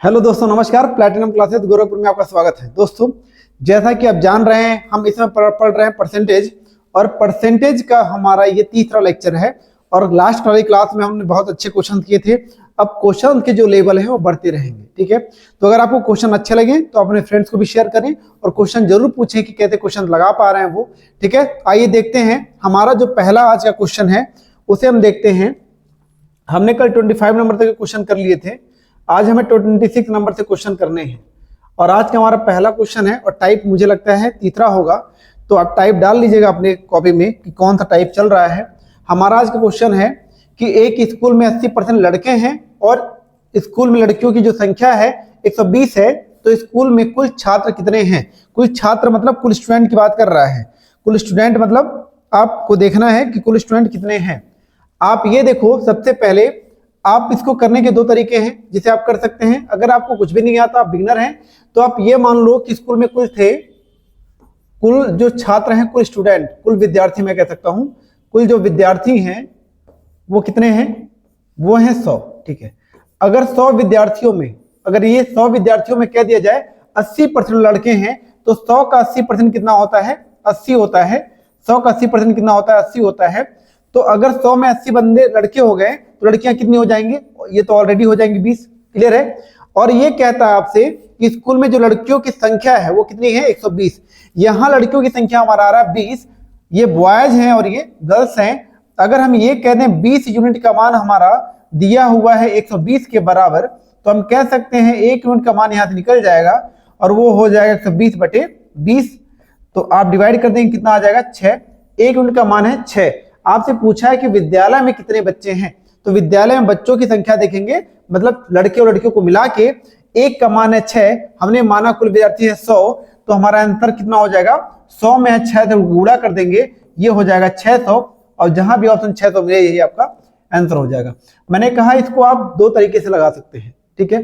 Hello दोस्तों, नमस्कार। Platinum classes Gorakhpur में आपका स्वागत है। दोस्तों, जैसा कि आप जान रहे हैं, हम इसमें पढ़ रहे हैं परसेंटेज, और परसेंटेज का हमारा ये तीसरा लेक्चर है। और लास्ट वाली क्लास में हमने बहुत अच्छे क्वेश्चन किए थे। अब क्वेश्चन के जो लेवल है वो बढ़ते रहेंगे, ठीक है। तो अगर आपको क्वेश्चन अच्छे लगे तो अपने फ्रेंड्स को भी शेयर करें और क्वेश्चन जरूर पूछें कि कैसे क्वेश्चन लगा पा रहे हैं वो, ठीक है। आइए देखते हैं हमारा जो पहला आज का क्वेश्चन है उसे हम देखते हैं। हमने कल 25 नंबर तक के क्वेश्चन कर लिए थे, आज हमें 26 नंबर से क्वेश्चन करने हैं। और आज का हमारा पहला क्वेश्चन है और टाइप मुझे लगता है तीसरा होगा, तो आप टाइप डाल लीजिएगा अपने कॉपी में कि कौन सा टाइप चल रहा है। हमारा आज का क्वेश्चन है कि एक स्कूल में 80% लड़के हैं और स्कूल में लड़कियों की जो संख्या है 120 है, तो स्कूल में कुल छात्र कितने हैं। कुल छात्र मतलब कुल स्टूडेंट की बात कर रहा है। कुल स्टूडेंट मतलब आपको देखना है कि कुल स्टूडेंट कितने हैं। आप ये देखो, सबसे पहले आप इसको करने के दो तरीके हैं जिसे आप कर सकते हैं। अगर आपको कुछ भी नहीं आता, आप बिगिनर हैं, तो आप ये मान लो कि स्कूल में कुल जो छात्र हैं, कुल स्टूडेंट, कुल विद्यार्थी मैं कह सकता हूं, कुल जो विद्यार्थी हैं वो कितने हैं, वो हैं 100, ठीक है। अगर 100 विद्यार्थियों में, अगर ये 100 विद्यार्थियों में कह दिया जाए 80% लड़के हैं, तो 100 का 80% कितना होता है, 80 होता है। 100 का 80% कितना होता है, 80 होता है। तो अगर 100 में 80 बंदे लड़के हो गए तो लड़कियां कितनी हो जाएंगी, ये तो ऑलरेडी हो जाएंगी 20, क्लियर है। और ये कहता है आपसे कि स्कूल में जो लड़कियों की संख्या है वो कितनी है, 120। यहां लड़कियों की संख्या हमारा आ रहा है 20, ये बॉयज हैं और ये गर्ल्स हैं। अगर हम ये कह दें 20 यूनिट का मान हमारा दिया हुआ है 120 के बराबर, तो हम कह सकते हैं 1 यूनिट का मान यहां से निकल जाएगा और वो हो जाएगा 120/20। तो आप डिवाइड कर देंगे, कितना आ जाएगा, 6। 1 यूनिट का मान है 6। आपसे पूछा है कि विद्यालय में कितने बच्चे हैं, तो विद्यालय में बच्चों की संख्या देखेंगे, मतलब लड़के और लड़कियों को मिला के 1 का मान है 6, हमने माना कुल विद्यार्थी है 100, तो हमारा आंसर कितना हो जाएगा, 100 में 6 से गुणा कर देंगे, ये हो जाएगा 600। और जहां भी ऑप्शन 600 मिले यही आपका आंसर हो जाएगा। मैंने कहा इसको आप दो तरीके से लगा सकते हैं, ठीक है।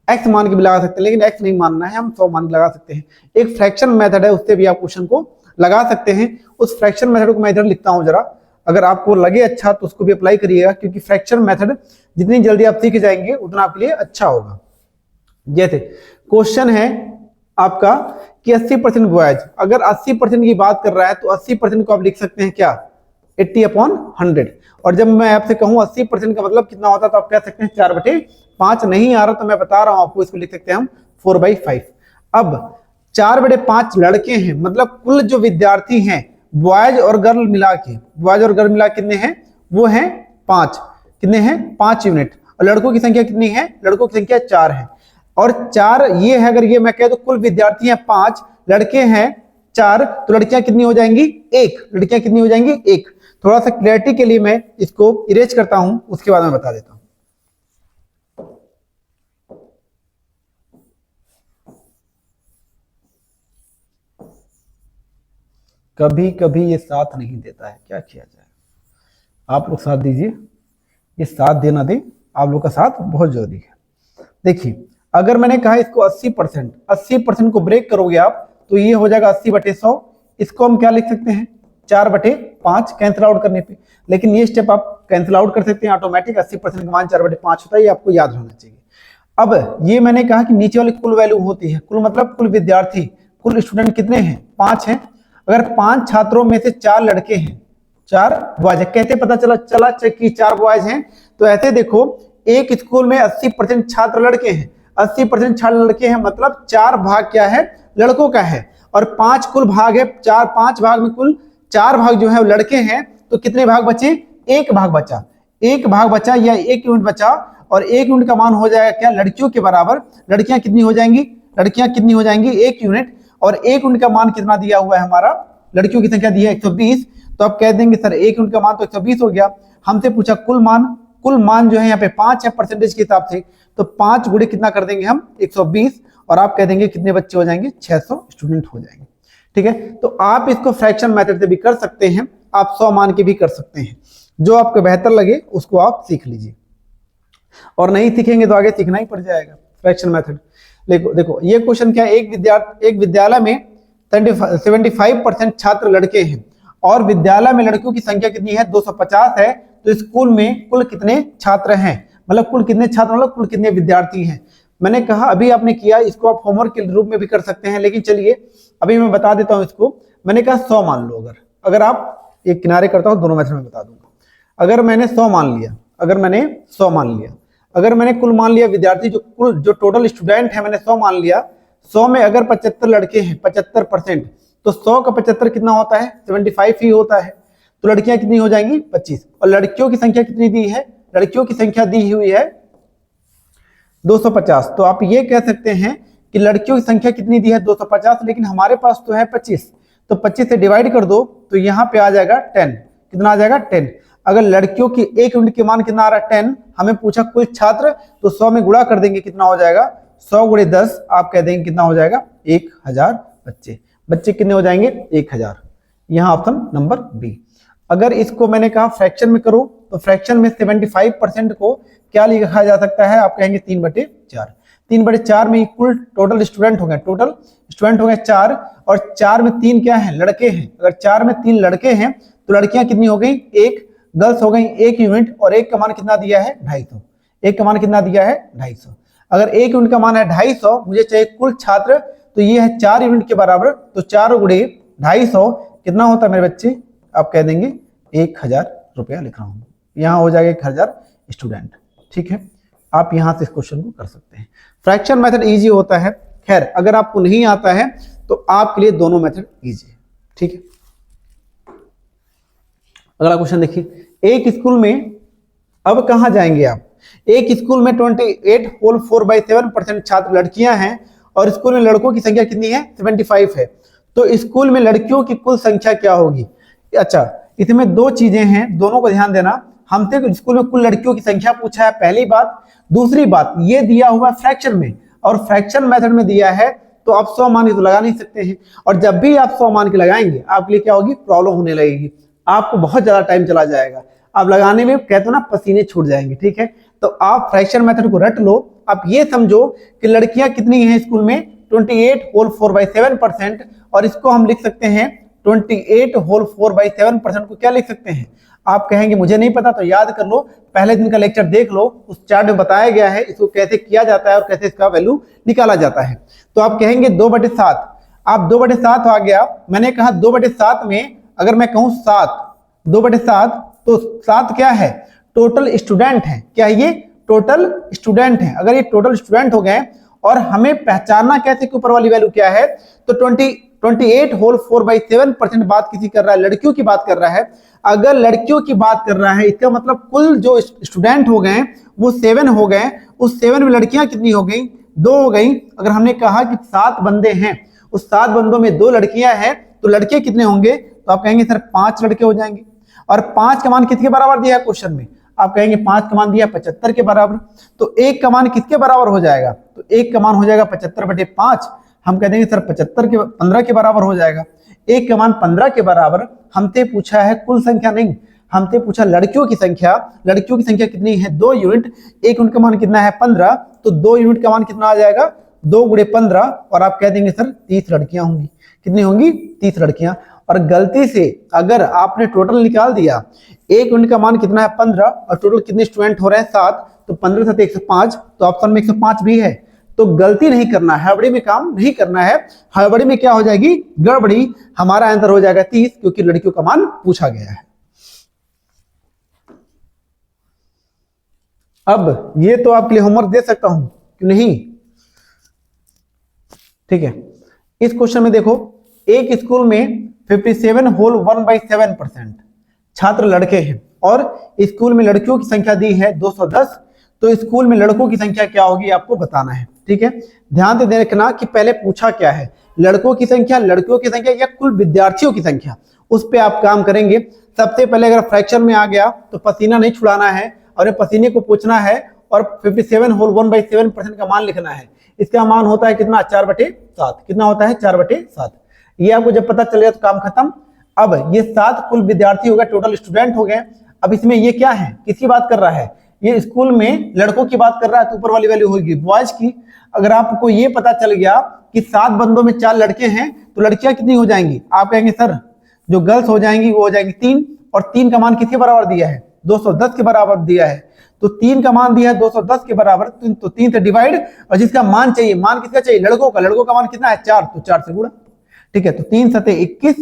एक्स मान के भी लगा सकते हैं, लेकिन एक्स नहीं मानना है, हम 100 मान के लगा सकते हैं। एक फ्रैक्शन मेथड है, उससे भी आप क्वेश्चन को लगा सकते हैं। उस फ्रैक्शन मेथड को मैं इधर लिखता हूं जरा, अगर आपको लगे अच्छा तो उसको भी अप्लाई करिएगा, क्योंकि फ्रैक्शन मेथड जितनी जल्दी आप सीख जाएंगे उतना आपके लिए अच्छा होगा। जैसे क्वेश्चन है आपका कि 80% बॉयज, अगर 80% की बात कर रहा है तो 80% को आप लिख सकते हैं क्या, 80/100। और जब मैं आपसे कहूं 80% का मतलब कितना होता है, तो आप कह सकते हैं 4/5। नहीं आ रहा तो मैं बता रहा हूं आपको, इसको लिख सकते हैं हम 4/5। अब 4/5 लड़के हैं, मतलब कुल जो विद्यार्थी हैं बॉयज और गर्ल मिला के, कितने हैं, वो हैं 5। कितने हैं, 5 यूनिट। और लड़कों की संख्या कितनी है, लड़कों की संख्या 4 है। और 4 ये है, अगर ये मैं कह दूं कुल विद्यार्थी हैं 5, लड़के हैं 4, तो लड़कियां कितनी हो जाएंगी, 1। लड़कियां कितनी हो जाएंगी, 1। थोड़ा सा क्लैरिटी के लिए मैं इसको इरेज करता हूं, उसके बाद मैं बता देता हूं। कभी कभी ये साथ नहीं देता है, क्या किया जाए। आप लोग साथ दीजिए, ये साथ देना दे, आप लोग का साथ बहुत जरूरी है। देखिए, अगर मैंने कहा इसको 80% को ब्रेक करोगे आप, तो ये हो जाएगा 80/100। इसको हम क्या लिख सकते हैं, 4/5 कैंसिल आउट करने पे। लेकिन ये स्टेप आप कैंसिल आउट कर सकते हैं ऑटोमेटिक, 80% का मान 4/5 होता है, ये आपको याद होना चाहिए। अब ये मैंने कहा कि नीचे वाली कुल वैल्यू होती है, कुल मतलब कुल विद्यार्थी, कुल स्टूडेंट कितने हैं, 5 हैं। अगर 5 छात्रों में से 4 लड़के हैं, 4 बॉयज है, कैसे पता चला कि 4 बॉयज हैं, तो ऐसे देखो, एक स्कूल में 80% छात्र लड़के हैं, 80% छात्र लड़के हैं, मतलब 4 भाग क्या है, लड़कों का है। और 5 कुल भाग है, 5 भाग में कुल 4 भाग जो है लड़के हैं, तो कितने भाग बचे, 1 भाग बचा। 1 भाग बचा या 1 यूनिट बचा, और 1 यूनिट का मान हो जाएगा क्या, लड़कियों के बराबर। लड़कियां कितनी हो जाएंगी, 1 यूनिट। और 1 यूनिट का मान कितना दिया हुआ है हमारा, लड़कियों की संख्या दी है 120, तो आप कह देंगे सर 1 यूनिट का मान तो 120 हो गया। हमसे पूछा कुल मान जो है यहाँ पे 5 है परसेंटेज के हिसाब से, तो 5 गुणे कितना कर देंगे हम, 120। और आप कह देंगे कितने बच्चे हो जाएंगे, 600 स्टूडेंट हो जाएंगे, ठीक है। तो आप इसको फ्रैक्शन मेथड से भी कर सकते हैं, आप 100 मान के भी कर सकते हैं, जो आपको बेहतर लगे उसको आप सीख लीजिए। और नहीं सीखेंगे तो आगे सीखना ही पड़ जाएगा फ्रैक्शन मेथड। देखो ये क्वेश्चन क्या है, एक विद्यालय में 75% छात्र लड़के हैं और विद्यालय में लड़कियों की संख्या कितनी है, 250 है। तो स्कूल में कुल कितने छात्र हैं, मतलब कुल कितने छात्र, मतलब कुल कितने विद्यार्थी हैं। मैंने कहा अभी आपने किया, इसको आप होमवर्क के रूप में भी कर सकते हैं, लेकिन चलिए अभी मैं बता देता हूं इसको। मैंने कहा 100 मान लो, अगर आप एक किनारे करता हूं, दोनों मेथड में बता दूंगा। अगर मैंने 100 मान लिया, अगर मैंने कुल मान लिया विद्यार्थी, जो टोटल स्टूडेंट है मैंने 100 मान लिया। 100 में अगर 75 लड़के हैं, 75%, तो 100 का 75 कितना होता है? 75 ही होता है। तो लड़कियां कितनी हो जाएंगी? 25। और लड़कियों की संख्या कितनी दी है? लड़कियों की संख्या दी हुई है 250। तो आप ये कह सकते हैं कि लड़कियों की संख्या कितनी दी है? 250, लेकिन हमारे पास तो है 25। तो 25 से डिवाइड कर दो तो यहाँ पे आ जाएगा 10। कितना आ जाएगा? 10। अगर लड़कियों की एक यूनिट के मान कितना आ रहा है? 10। हमें पूछा कुल छात्र, तो 100 में गुणा कर देंगे, कितना हो जाएगा? 100 गुणे 10, आप कह देंगे कितना हो जाएगा? 1000 बच्चे। बच्चे कितने हो जाएंगे? 1000। यहाँ ऑप्शन नंबर बी। अगर इसको मैंने कहा फ्रैक्शन में करो, तो फ्रैक्शन में 75% को क्या लिखा जा सकता है? आप कहेंगे 3/4। 3/4 में कुल टोटल स्टूडेंट हो गए, 4, और 4 में 3 क्या है? लड़के हैं। अगर 4 में 3 लड़के हैं तो लड़कियां कितनी हो गई? 1, गर्ल्स हो गई 1 यूनिट, और 1 का मान कितना दिया है? 250। 1 का मान कितना दिया है? 250। अगर 1 यूनिट का मान है 250, मुझे चाहिए कुल छात्र, तो ये है 4 यूनिट के बराबर। तो 4 गुणे 250 कितना होता है मेरे बच्चे? आप कह देंगे 1000 रुपया लिख रहा हूं। यहां हो जाएगा 1000 स्टूडेंट। ठीक है, आप यहां से इस क्वेश्चन को कर सकते हैं। फ्रैक्शन मेथड इजी होता है। खैर, अगर आपको नहीं आता है तो आपके लिए दोनों मेथड इजी है। ठीक है, अगला क्वेश्चन देखिए। एक स्कूल में, अब कहां जाएंगे आप? एक स्कूल में 28 होल 4/7% छात्र लड़कियां हैं, और स्कूल में लड़कों की संख्या कितनी है? 75 है। तो स्कूल में लड़कियों की कुल संख्या क्या होगी? अच्छा, इसमें दो चीजें हैं, दोनों को ध्यान देना। हमसे स्कूल में कुल लड़कियों की संख्या पूछा है, पहली बात। दूसरी बात, ये दिया हुआ फ्रैक्शन में, और फ्रैक्शन मेथड में दिया है, तो आप 100 मान के तो लगा नहीं सकते हैं। और जब भी आप 100 मान के लगाएंगे, आपके लिए क्या होगी? प्रॉब्लम होने लगेगी, आपको बहुत ज्यादा टाइम चला जाएगा। आप लगाने में कहते हो ना, पसीने छूट जाएंगे। ठीक है, तो आप फ्रैक्शन मेथड को रट लो। आप ये समझो कि लड़कियां कितनी हैं स्कूल में? 28 होल 4/7%, और इसको हम लिख सकते हैं 28 होल 4/7% को क्या लिख सकते हैं? आप कहेंगे मुझे नहीं पता, तो याद कर लो, पहले दिन का लेक्चर देख लो, उस चार्ट में बताया गया है इसको कैसे किया जाता है और कैसे इसका वैल्यू निकाला जाता है। तो आप कहेंगे 2/7। आप 2/7 आ गया। मैंने कहा 2/7 में अगर मैं कहूं 7, 2/7, तो 7 क्या है? टोटल स्टूडेंट है। क्या है ये? टोटल स्टूडेंट है। अगर ये टोटल स्टूडेंट हो गए, और हमें पहचानना कैसे कि ऊपर वाली वैल्यू क्या है, तो 28 होल 4/7% बात किसी कर रहा है? लड़कियों की बात कर रहा है। अगर लड़कियों की बात कर रहा है, इसका मतलब कुल जो स्टूडेंट हो गए वो 7 हो गए। उस 7 में लड़कियां कितनी हो गई? 2 हो गई। अगर हमने कहा कि 7 बंदे हैं, उस 7 बंदों में 2 लड़कियां हैं, तो लड़के कितने होंगे? तो आप कहेंगे सर 5 लड़के हो जाएंगे। और 5 का मान किसके बराबर दिया है क्वेश्चन में? आप कहेंगे 5 का मान दिया 75 के बराबर। तो 1 का मान किसके बराबर हो जाएगा? तो 1 का मान हो जाएगा 75/5। हम कह देंगे सर 15 के बराबर हो जाएगा। 1 का मान 15 के बराबर। हमसे पूछा है कुल संख्या, नहीं, हमसे पूछा लड़कियों की संख्या। लड़कियों की संख्या कितनी है? 2 यूनिट। 1 यूनिट का मान कितना है? 15। तो 2 यूनिट का मान कितना आ जाएगा? 2 गुणे 15, और आप कह देंगे सर 30 लड़कियां होंगी। कितनी होंगी? 30 लड़कियां। और गलती से अगर आपने टोटल निकाल दिया, 1 यूनिट का मान कितना है? 15, और टोटल कितने स्टूडेंट हो रहे हैं? 7, तो 15 7 105, तो ऑप्शन में 105 भी है। तो गलती नहीं करना है, हड़बड़ी में काम नहीं करना है। हड़बड़ी में क्या हो जाएगी? गड़बड़ी। हमारा आंसर हो जाएगा 30, क्योंकि लड़कियों का मान पूछा गया है। अब ये तो आपके लिए होमवर्क दे सकता हूं कि नहीं? ठीक है, इस क्वेश्चन में देखो, एक स्कूल में 57 होल 1/7% छात्र लड़के हैं, और स्कूल में लड़कियों की संख्या दी है 210। तो स्कूल में लड़कों की संख्या क्या होगी आपको बताना है। ठीक है, ध्यान से देखना कि पहले पूछा क्या है, लड़कों की संख्या, लड़कियों की संख्या, या कुल विद्यार्थियों की संख्या, उस पे आप काम करेंगे। सबसे पहले अगर फ्रैक्शन में आ गया तो पसीना नहीं छुड़ाना है, और पसीने को पूछना है, और 57 होल 1/7% का मान लिखना है। इसका मान होता है कितना? 4/7। कितना होता है? 4/7। ये आपको जब पता चल गया तो काम खत्म। अब ये 7 कुल विद्यार्थी हो गए, टोटल स्टूडेंट हो गए। अब इसमें ये क्या है? किसकी बात कर रहा है? ये स्कूल में लड़कों की बात कर रहा है, तो ऊपर वाली वैल्यू होगी बॉयज की। अगर आपको ये पता चल गया कि 7 बंदों में 4 लड़के हैं, तो लड़कियां कितनी हो जाएंगी? आप कहेंगे सर जो गर्ल्स हो जाएंगी वो हो जाएंगी 3, और 3 का मान किसके बराबर दिया है? 210 के बराबर दिया है, तो 3 का मान दिया है 210 के बराबर, तो 3 से डिवाइड, और जिसका मान चाहिए, मान किसका चाहिए, लड़कों का मान कितना है 4, तो 4 से गुणा। ठीक है, तो 3 सते 21,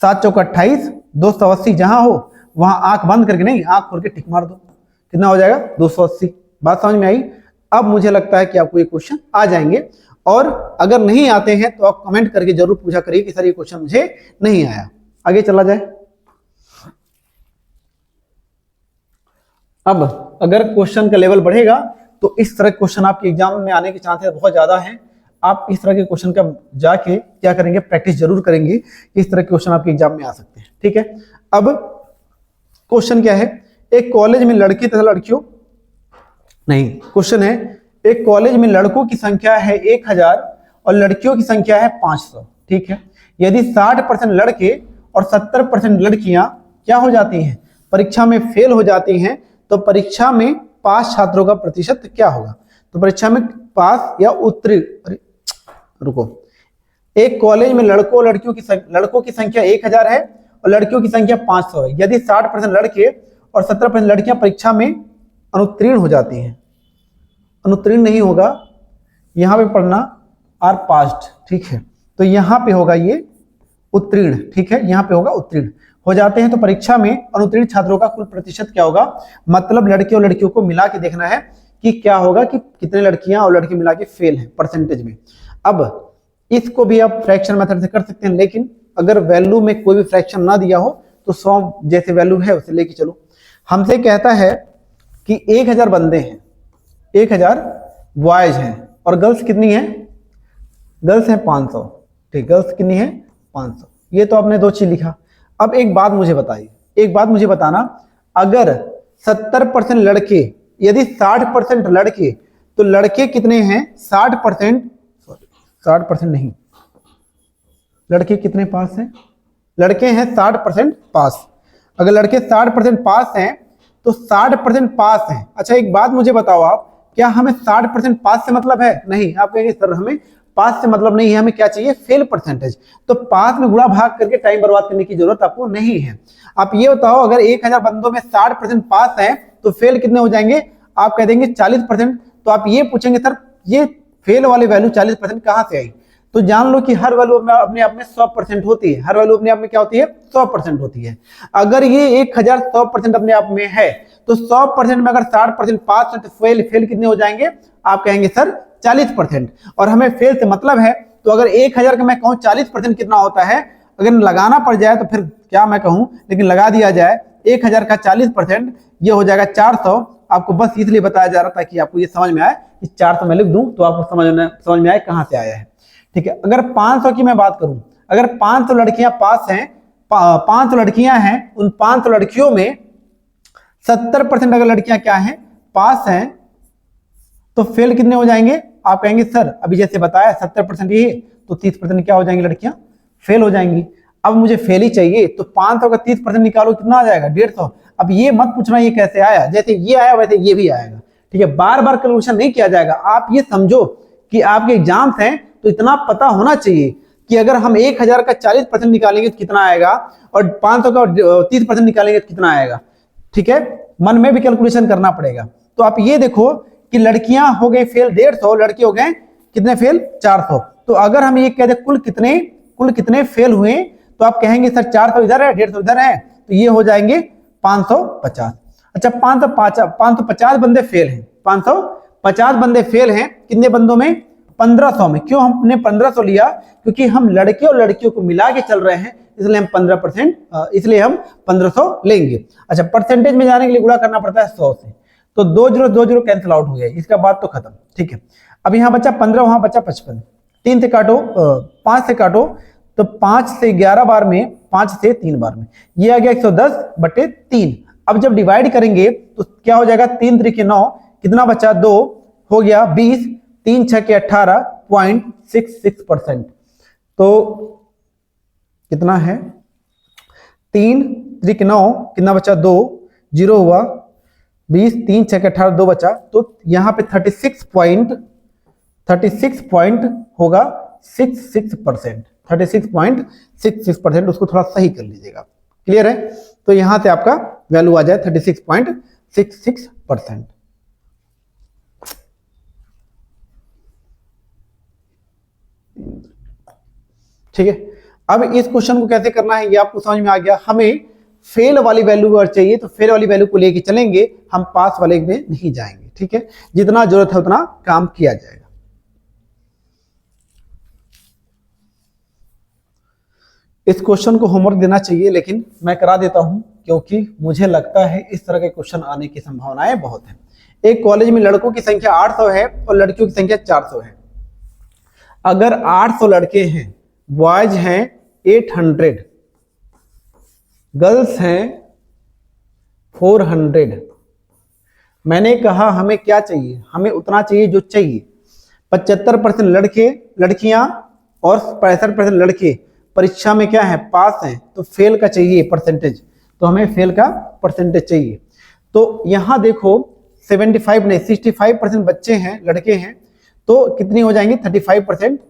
7 चौका 28, 280 जहां हो वहां आंख बंद करके नहीं, आंख खोल के टिक मार दो, कितना हो जाएगा 280। बात समझ में आई? अब मुझे लगता है कि आपको ये क्वेश्चन आ जाएंगे, और अगर नहीं आते हैं तो आप कमेंट करके जरूर पूछा करिए कि सर ये क्वेश्चन मुझे नहीं आया। आगे चला जाए। अब अगर क्वेश्चन का लेवल बढ़ेगा तो इस तरह के क्वेश्चन आपके एग्जाम में आने के चांसेस बहुत ज्यादा हैं। आप इस तरह के क्वेश्चन का जाके क्या करेंगे, प्रैक्टिस जरूर करेंगे, इस तरह के क्वेश्चन आपके एग्जाम में आ सकते हैं। ठीक है, अब क्वेश्चन क्या है, एक कॉलेज में लड़के तथा लड़कियों, नहीं, क्वेश्चन है एक कॉलेज में लड़कों की संख्या है 1000 और लड़कियों की संख्या है 500। ठीक है, यदि 60% लड़के और 70% लड़कियां क्या हो जाती हैं, परीक्षा में फेल हो जाती हैं, तो परीक्षा में पास छात्रों का प्रतिशत क्या होगा? तो परीक्षा में पास या उत्तीर्ण, रुको, एक कॉलेज में लड़कों की संख्या 1000 है और लड़कियों की संख्या 500 है। यदि 60% लड़के और 70% लड़कियां परीक्षा में अनुत्तीर्ण हो जाती हैं, अनुत्तीर्ण नहीं होगा, यहां पे पढ़ना आर पास्ट। ठीक है, तो यहां पे होगा ये उत्तीर्ण। ठीक है, यहां पे होगा उत्तीर्ण हो जाते हैं, तो परीक्षा में अनुत्तीर्ण छात्रों का कुल प्रतिशत क्या होगा, मतलब लड़के और लड़कियों को मिला के देखना है कि क्या होगा, कि कितने लड़कियां और लड़के मिला के फेल हैं परसेंटेज में। अब इसको भी आप फ्रैक्शन मेथड से कर सकते हैं, लेकिन अगर वैल्यू में कोई भी फ्रैक्शन ना दिया हो तो 100 जैसे वैल्यू है उसे लेके चलो। हमसे कहता है कि 1000 बंदे हैं, 1000 बॉयज हैं और गर्ल्स कितनी है, गर्ल्स हैं 500। ठीक, गर्ल्स कितनी है 500। ये तो आपने 2 चीज लिखा। अब एक बात मुझे बताइए, एक बात मुझे बताना, अगर 70% लड़के, यदि 60% लड़के, तो लड़के कितने हैं 60%, 60% नहीं, लड़के कितने पास हैं, लड़के हैं 60% पास। अगर लड़के 60% पास हैं तो 60% पास हैं। अच्छा एक बात मुझे बताओ आप, क्या हमें 60% पास से मतलब है? नहीं। आप कहेंगे सर हमें पास से मतलब नहीं है, हमें क्या चाहिए, फेल परसेंटेज। तो पास में गुणा भाग करके टाइम बर्बाद करने की जरूरत आपको नहीं है। आप ये बताओ, अगर 1000 बंदों में 60% पास है तो फेल कितने हो जाएंगे? आप कह देंगे 40%। तो आप ये पूछेंगे सर ये फेल वाली वैल्यू 40% कहां से आई? तो जान लो कि हर वैल्यू अपने आप में 100% होती है, हर वैल्यू अपने आप में क्या होती है, 100% होती है। अगर ये 1000 100% अपने आप में है तो 100% में अगर 60% पास है तो फेल कितने हो जाएंगे? आप कहेंगे सर 40%। और हमें फेल से मतलब है, तो अगर 1000 का मैं कहूं 40% कितना होता है, अगर लगाना पड़ जाए तो फिर क्या मैं कहूं, लेकिन लगा दिया जाए 1000 का 40% ये हो जाएगा 400। आपको बस इसलिए बताया जा रहा था कि आपको ये समझ में आए, कि 400 मैं लिख दूं तो आपको समझ में आए कहां से आया है। ठीक है, अगर 500 की मैं बात करूं, अगर 500 लड़कियां पास हैं, 500 लड़कियां हैं, उन 500 लड़कियों में 70% अगर लड़कियां क्या हैं, पास हैं, तो फेल कितने हो जाएंगे? आप कहेंगे सर अभी जैसे बताया 70% ये, तो 30% क्या हो जाएंगी, लड़कियां फेल हो जाएंगी। अब मुझे फेल ही चाहिए, तो 500 का 30% निकालो, कितना आ जाएगा? 150। अब ये मत पूछना ये कैसे आया, जैसे ये आया वैसे ये भी आएगा। ठीक है, बार बार कैलकुलेशन नहीं किया जाएगा। आप ये समझो कि आपके एग्जाम्स हैं तो इतना पता होना चाहिए कि अगर हम 1000 का 40% निकालेंगे तो कितना आएगा, और 500 का 30% निकालेंगे तो कितना आएगा। ठीक है, मन में भी कैलकुलेशन करना पड़ेगा। तो आप ये देखो कि लड़कियां हो गई फेल 150, लड़के हो गए कितने फेल 400। तो अगर हम ये कहते कुल कितने फेल हुए, तो आप कहेंगे सर 400 इधर है 150 इधर है, तो ये हो जाएंगे 550। अच्छा 550 बंदे फेल हैं, 550 बंदे फेल हैं, कितने बंदों में? 1500 में। क्यों हमने 1500 लिया? क्योंकि हम लड़के और लड़कियों को मिला के चल रहे हैं, इसलिए हम 15%, इसलिए हम 1500 लेंगे। अच्छा परसेंटेज में जाने के लिए गुणा करना पड़ता है 100 से, तो 2 0 कैंसिल आउट हो गया, इसका बात तो खत्म। ठीक है, अब यहाँ बचा 15, वहां बचा 55, 3 से काटो, 5 से काटो, तो 5 से 11 बार में, 5 से 3 बार में, ये आ गया 110/3। अब जब डिवाइड करेंगे तो क्या हो जाएगा, 3 3 9, कितना बचा 2, हो गया 20, 3 6 18.66%। तो कितना है, 3 3 9, कितना बचा 2, 0 हुआ, 20, 3 6 18, 2 बचा, तो यहाँ पे 36 पॉइंट होगा 66%, 36.66%। उसको थोड़ा सही कर लीजिएगा, क्लियर है? तो यहाँ से आपका वैल्यू आ जाए 36.66%। ठीक है, अब इस क्वेश्चन को कैसे करना है ये आपको समझ में आ गया। हमें फेल वाली वैल्यू अगर चाहिए तो फेल वाली वैल्यू को लेके चलेंगे, हम पास वाले में नहीं जाएंगे। ठीक है, जितना जरूरत है उतना काम किया जाएगा। इस क्वेश्चन को होमवर्क देना चाहिए, लेकिन मैं करा देता हूं क्योंकि मुझे लगता है इस तरह के क्वेश्चन आने की संभावनाएं बहुत है। एक कॉलेज में लड़कों की संख्या 800 है और लड़कियों की संख्या 400 है। अगर 800 लड़के हैं, बॉयज हैं 800, गर्ल्स हैं 400, मैंने कहा हमें क्या चाहिए, हमें उतना चाहिए जो चाहिए। 75% लड़के लड़कियां और 65% लड़के परीक्षा में क्या है, पास हैं, तो फेल का चाहिए परसेंटेज, तो हमें फेल का परसेंटेज चाहिए। तो यहां देखो 75 नहीं 65% बच्चे हैं, लड़के हैं, तो कितनी हो जाएंगी 35%,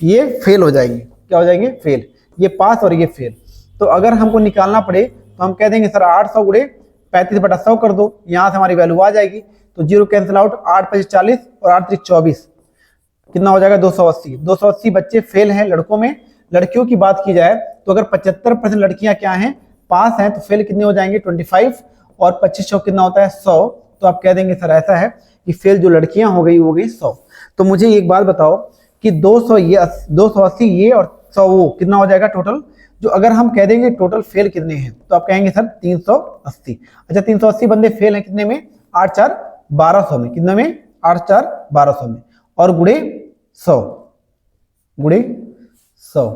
ये फेल हो जाएंगे। क्या हो जाएंगे, फेल। ये पास और ये फेल। तो अगर हमको निकालना पड़े तो हम कह देंगे सर 800 गुणे 35/100 कर दो, यहां से हमारी वैल्यू आ जाएगी। तो जीरो कैंसिल आउट, 8 × 5 = 40 और 8 × 3 = 24, कितना हो जाएगा 280। 280 बच्चे फेल हैं लड़कों में। लड़कियों की बात की जाए तो अगर 75% लड़कियां क्या हैं, पास हैं, तो फेल कितने हो जाएंगे 25, और 25 कितना होता है 100। तो आप कह देंगे सर ऐसा है कि फेल जो लड़कियां हो गई 100। तो मुझे एक बात बताओ कि 280 ये और 100 वो कितना हो जाएगा टोटल। जो अगर हम कह देंगे टोटल फेल कितने हैं तो आप कहेंगे सर 380। अच्छा 380 बंदे फेल हैं कितने में, 8 × 4 = 1200 में, कितने में 8 × 4 = 1200 में, और गुणे 100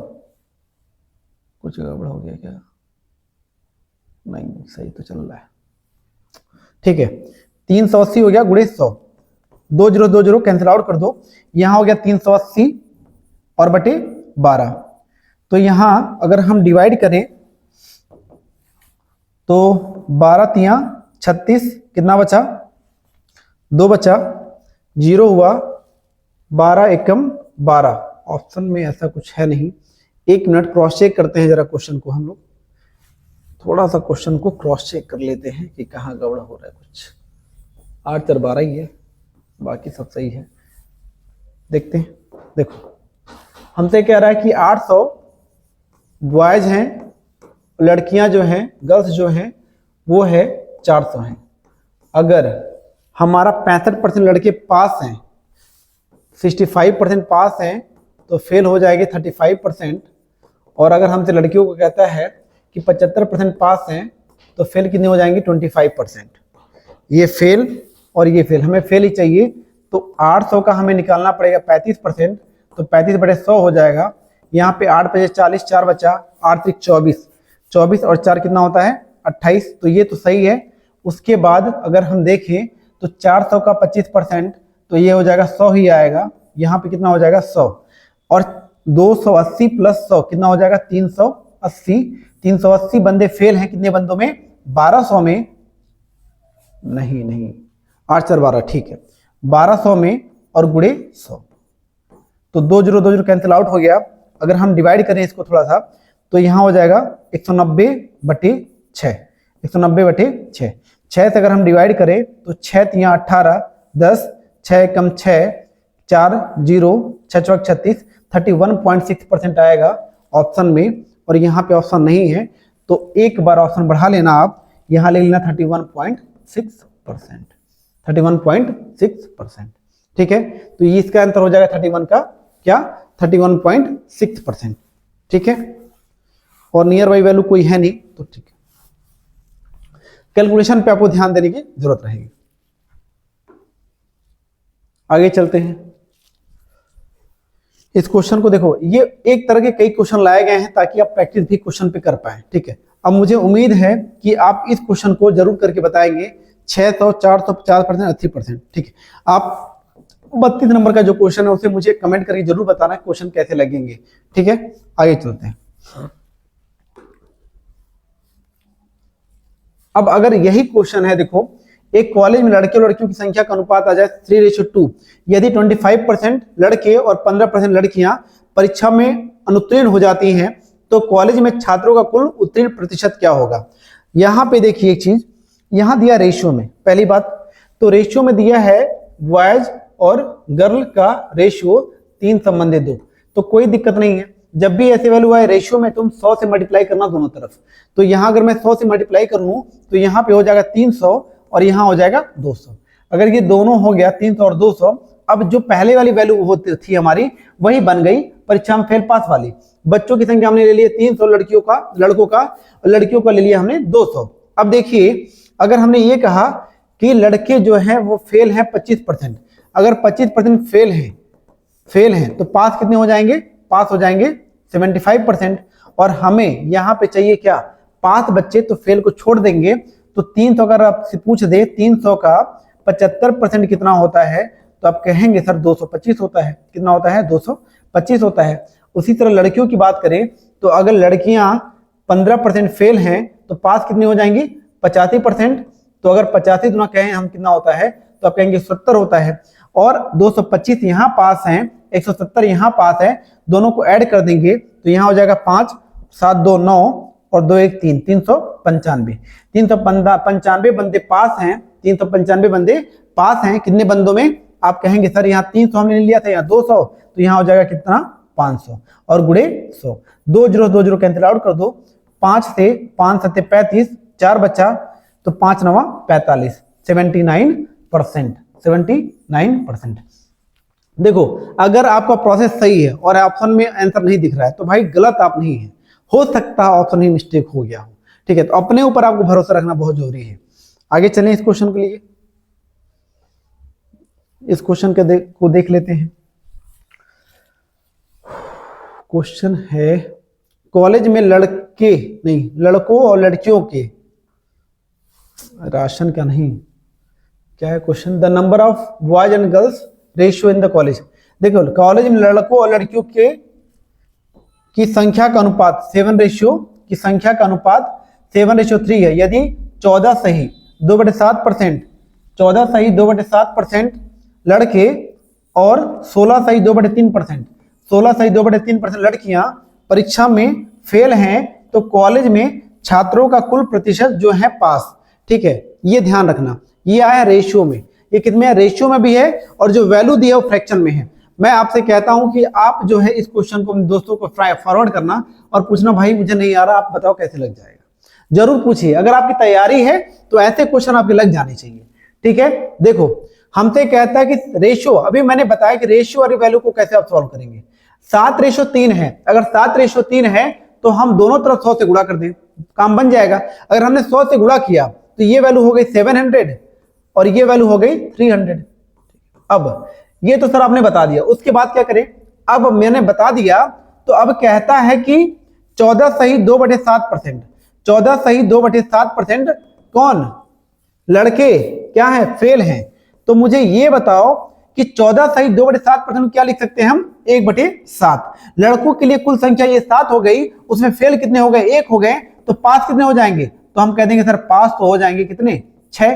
कुछ गड़बड़ हो गया क्या, नहीं सही तो चल रहा है। ठीक है, 380 हो गया गुणे 100, 2 0 2 0 कैंसिल आउट कर दो, यहां हो गया 380 और बटे 12। तो यहां अगर हम डिवाइड करें तो 12 × 3 = 36, कितना बचा 2 बचा, 0 हुआ, 12 एकम 12। ऑप्शन में ऐसा कुछ है नहीं। 1 मिनट क्रॉस चेक करते हैं जरा क्वेश्चन को, हम लोग थोड़ा सा क्वेश्चन को क्रॉस चेक कर लेते हैं कि कहाँ गड़बड़ हो रहा है। कुछ 8 × 4 = 12 ही है, बाकी सब सही है। देखते हैं, देखो हमसे कह रहा है कि 800 बॉयज हैं, लड़कियां जो हैं गर्ल्स जो हैं वो है 400 हैं। अगर हमारा 65% लड़के पास हैं, 65% पास हैं, तो फेल हो जाएंगे 35%। और अगर हमसे लड़कियों को कहता है कि 75% पास हैं तो फेल कितने हो जाएंगे 25%। ये फेल और ये फेल, हमें फेल ही चाहिए। तो 800 का हमें निकालना पड़ेगा 35%, तो 35/100 हो जाएगा। यहाँ पे 8 × 5 = 40, 4 बचा, 8 × 3 = 24, 24 और 4 कितना होता है 28। तो ये तो सही है। उसके बाद अगर हम देखें तो 400 का 25%, तो ये हो जाएगा 100 ही आएगा। यहाँ पे कितना हो जाएगा 100, और 280 + 100 कितना हो जाएगा 380। 380 बंदे फेल हैं, कितने बंदों में 1200 में, नहीं 8 × 4 = 12, ठीक है 1200 में, और गुणे 100। तो 2 0 2 0 कैंसिल आउट हो गया। अगर हम डिवाइड करें इसको थोड़ा सा तो यहाँ हो जाएगा 190/6, 190/6। 6 से अगर हम डिवाइड करें तो 6 × 3 = 18, 10, 6 एकम 6, 4 0, 6 × 4 = 36, 31.6% आएगा ऑप्शन में। और यहाँ पे ऑप्शन नहीं है तो एक बार ऑप्शन बढ़ा लेना, आप यहाँ ले लेना 31.6%, 31.6%। ठीक है, तो ये इसका आंसर हो जाएगा 31 का क्या 31.6%। ठीक है, और नियर बाई वैल्यू कोई है नहीं तो ठीक है। कैलकुलेशन पे आपको ध्यान देने की जरूरत रहेगी। आगे चलते हैं। इस क्वेश्चन को देखो, ये एक तरह के कई क्वेश्चन लाए गए हैं ताकि आप प्रैक्टिस भी क्वेश्चन पे कर पाए। ठीक है, अब मुझे उम्मीद है कि आप इस क्वेश्चन को जरूर करके बताएंगे। 600, 400, 50%, 80%। ठीक है, आप 32 नंबर का जो क्वेश्चन है उसे मुझे कमेंट करके जरूर बताना क्वेश्चन कैसे लगेंगे। ठीक है, आगे चलते हैं। अब अगर यही क्वेश्चन है, देखो एक कॉलेज में लड़के और लड़कियों की संख्या का अनुपात आ जाए 3:2, यदि 25% लड़के और 15% लड़कियां परीक्षा में अनुत्तीर्ण हो जाती हैं तो कॉलेज में छात्रों का कुल उत्तीर्ण प्रतिशत क्या होगा। यहाँ पे देखिए एक चीज, यहाँ दिया रेशियो में, पहली बात तो रेशियो में दिया है बॉयज और गर्ल का रेशियो 3 संबंधित 2, तो कोई दिक्कत नहीं है। जब भी ऐसे वैल्यू आए रेशियो में तुम 100 से मल्टीप्लाई करना दोनों तरफ। तो यहाँ अगर मैं 100 से मल्टीप्लाई करूँ तो यहाँ पे हो जाएगा 300 और यहाँ हो जाएगा 200। अगर ये दोनों हो गया 300 और 200, अब जो पहले वाली वैल्यू होती थी हमारी वही बन गई परीक्षा में फेल पास वाली। बच्चों की संख्या हमने ले लिया 300, लड़कों का और लड़कियों का ले लिया हमने 200। अब देखिए अगर हमने ये कहा कि लड़के जो है वो फेल है 25%, अगर 25% फेल हैं तो पास कितने हो जाएंगे? पास हो जाएंगे 75%। और हमें यहाँ पे चाहिए क्या? पास बच्चे, तो फेल को छोड़ देंगे। तो 300 अगर आपसे पूछ दे 300 का 75% कितना होता है तो आप कहेंगे सर 225 होता है। कितना होता है? 225 होता है। उसी तरह लड़कियों की बात करें तो अगर लड़कियां 15% फेल हैं तो पास कितनी हो जाएंगी? 85%। तो अगर 85 गुना कहें हम कितना होता है तो आप कहेंगे 70 होता है। और 225 यहाँ पास हैं, 170 यहाँ पास है, दोनों को ऐड कर देंगे तो यहाँ हो जाएगा 5, 7 2 9 और 2 1 3, 395। 395 बंदे पास हैं, 395 बंदे पास हैं। कितने बंदों में? आप कहेंगे सर यहाँ 300 हमने लिया था, यहाँ 200, तो यहाँ हो जाएगा कितना? 500 और गुणे 100। 2 0 कैंसिल आउट कर दो। 5 से 5 7 35, 4 बचा तो 5 9 45, 79%। 79%। देखो अगर आपका प्रोसेस सही है और ऑप्शन में आंसर नहीं दिख रहा है तो भाई गलत आप नहीं है, हो सकता है ऑप्शन ही मिस्टेक हो गया हो। ठीक है, तो अपने ऊपर आपको भरोसा रखना बहुत जरूरी है। आगे चलें इस क्वेश्चन के लिए, इस क्वेश्चन को देख लेते हैं। क्वेश्चन है कॉलेज में लड़कों और लड़कियों के राशन का नहीं, क्या है question? The number of boys and girls ratio in the college. देखो कॉलेज में लड़कों और लड़कियों के की संख्या का अनुपात 7:3 है। यदि 14 सही 2/7%, 14 सही 2/7% लड़के और 16 सही 2/3%, 16 सही 2/3% लड़कियां परीक्षा में फेल हैं तो कॉलेज में छात्रों का कुल प्रतिशत जो है पास। ठीक है, ये ध्यान रखना, ये आया रेशियो में। ये कितने है? रेशियो में भी है और जो वैल्यू दी है वो फ्रैक्शन में है। मैं आपसे कहता हूं कि आप जो है इस क्वेश्चन को दोस्तों को फॉरवर्ड करना और पूछना भाई मुझे नहीं आ रहा, आप बताओ कैसे लग जाएगा। जरूर पूछिए, अगर आपकी तैयारी है तो ऐसे क्वेश्चन आपके लग जाने चाहिए। ठीक है, देखो हमसे कहता है कि रेशियो, अभी मैंने बताया कि रेशियो और वैल्यू को कैसे आप सॉल्व करेंगे। 7:3 है, अगर 7:3 है तो हम दोनों तरफ 100 से गुणा कर दें, काम बन जाएगा। अगर हमने 100 से गुणा किया तो ये वैल्यू हो गई 700 और ये वैल्यू हो गई 300। अब ये तो सर आपने बता दिया, उसके बाद क्या करें? अब मैंने बता दिया तो अब कहता है कि 14 सही 2/7%, 14 सही 2/7% कौन? लड़के क्या है? फेल हैं। तो मुझे ये बताओ कि 14 सही 2/7% क्या लिख सकते हैं हम? 1/7। लड़कों के लिए कुल संख्या ये 7 हो गई, उसमें फेल कितने हो गए? 1 हो गए, तो पास कितने हो जाएंगे? तो हम कह देंगे सर पास तो हो जाएंगे कितने? 6।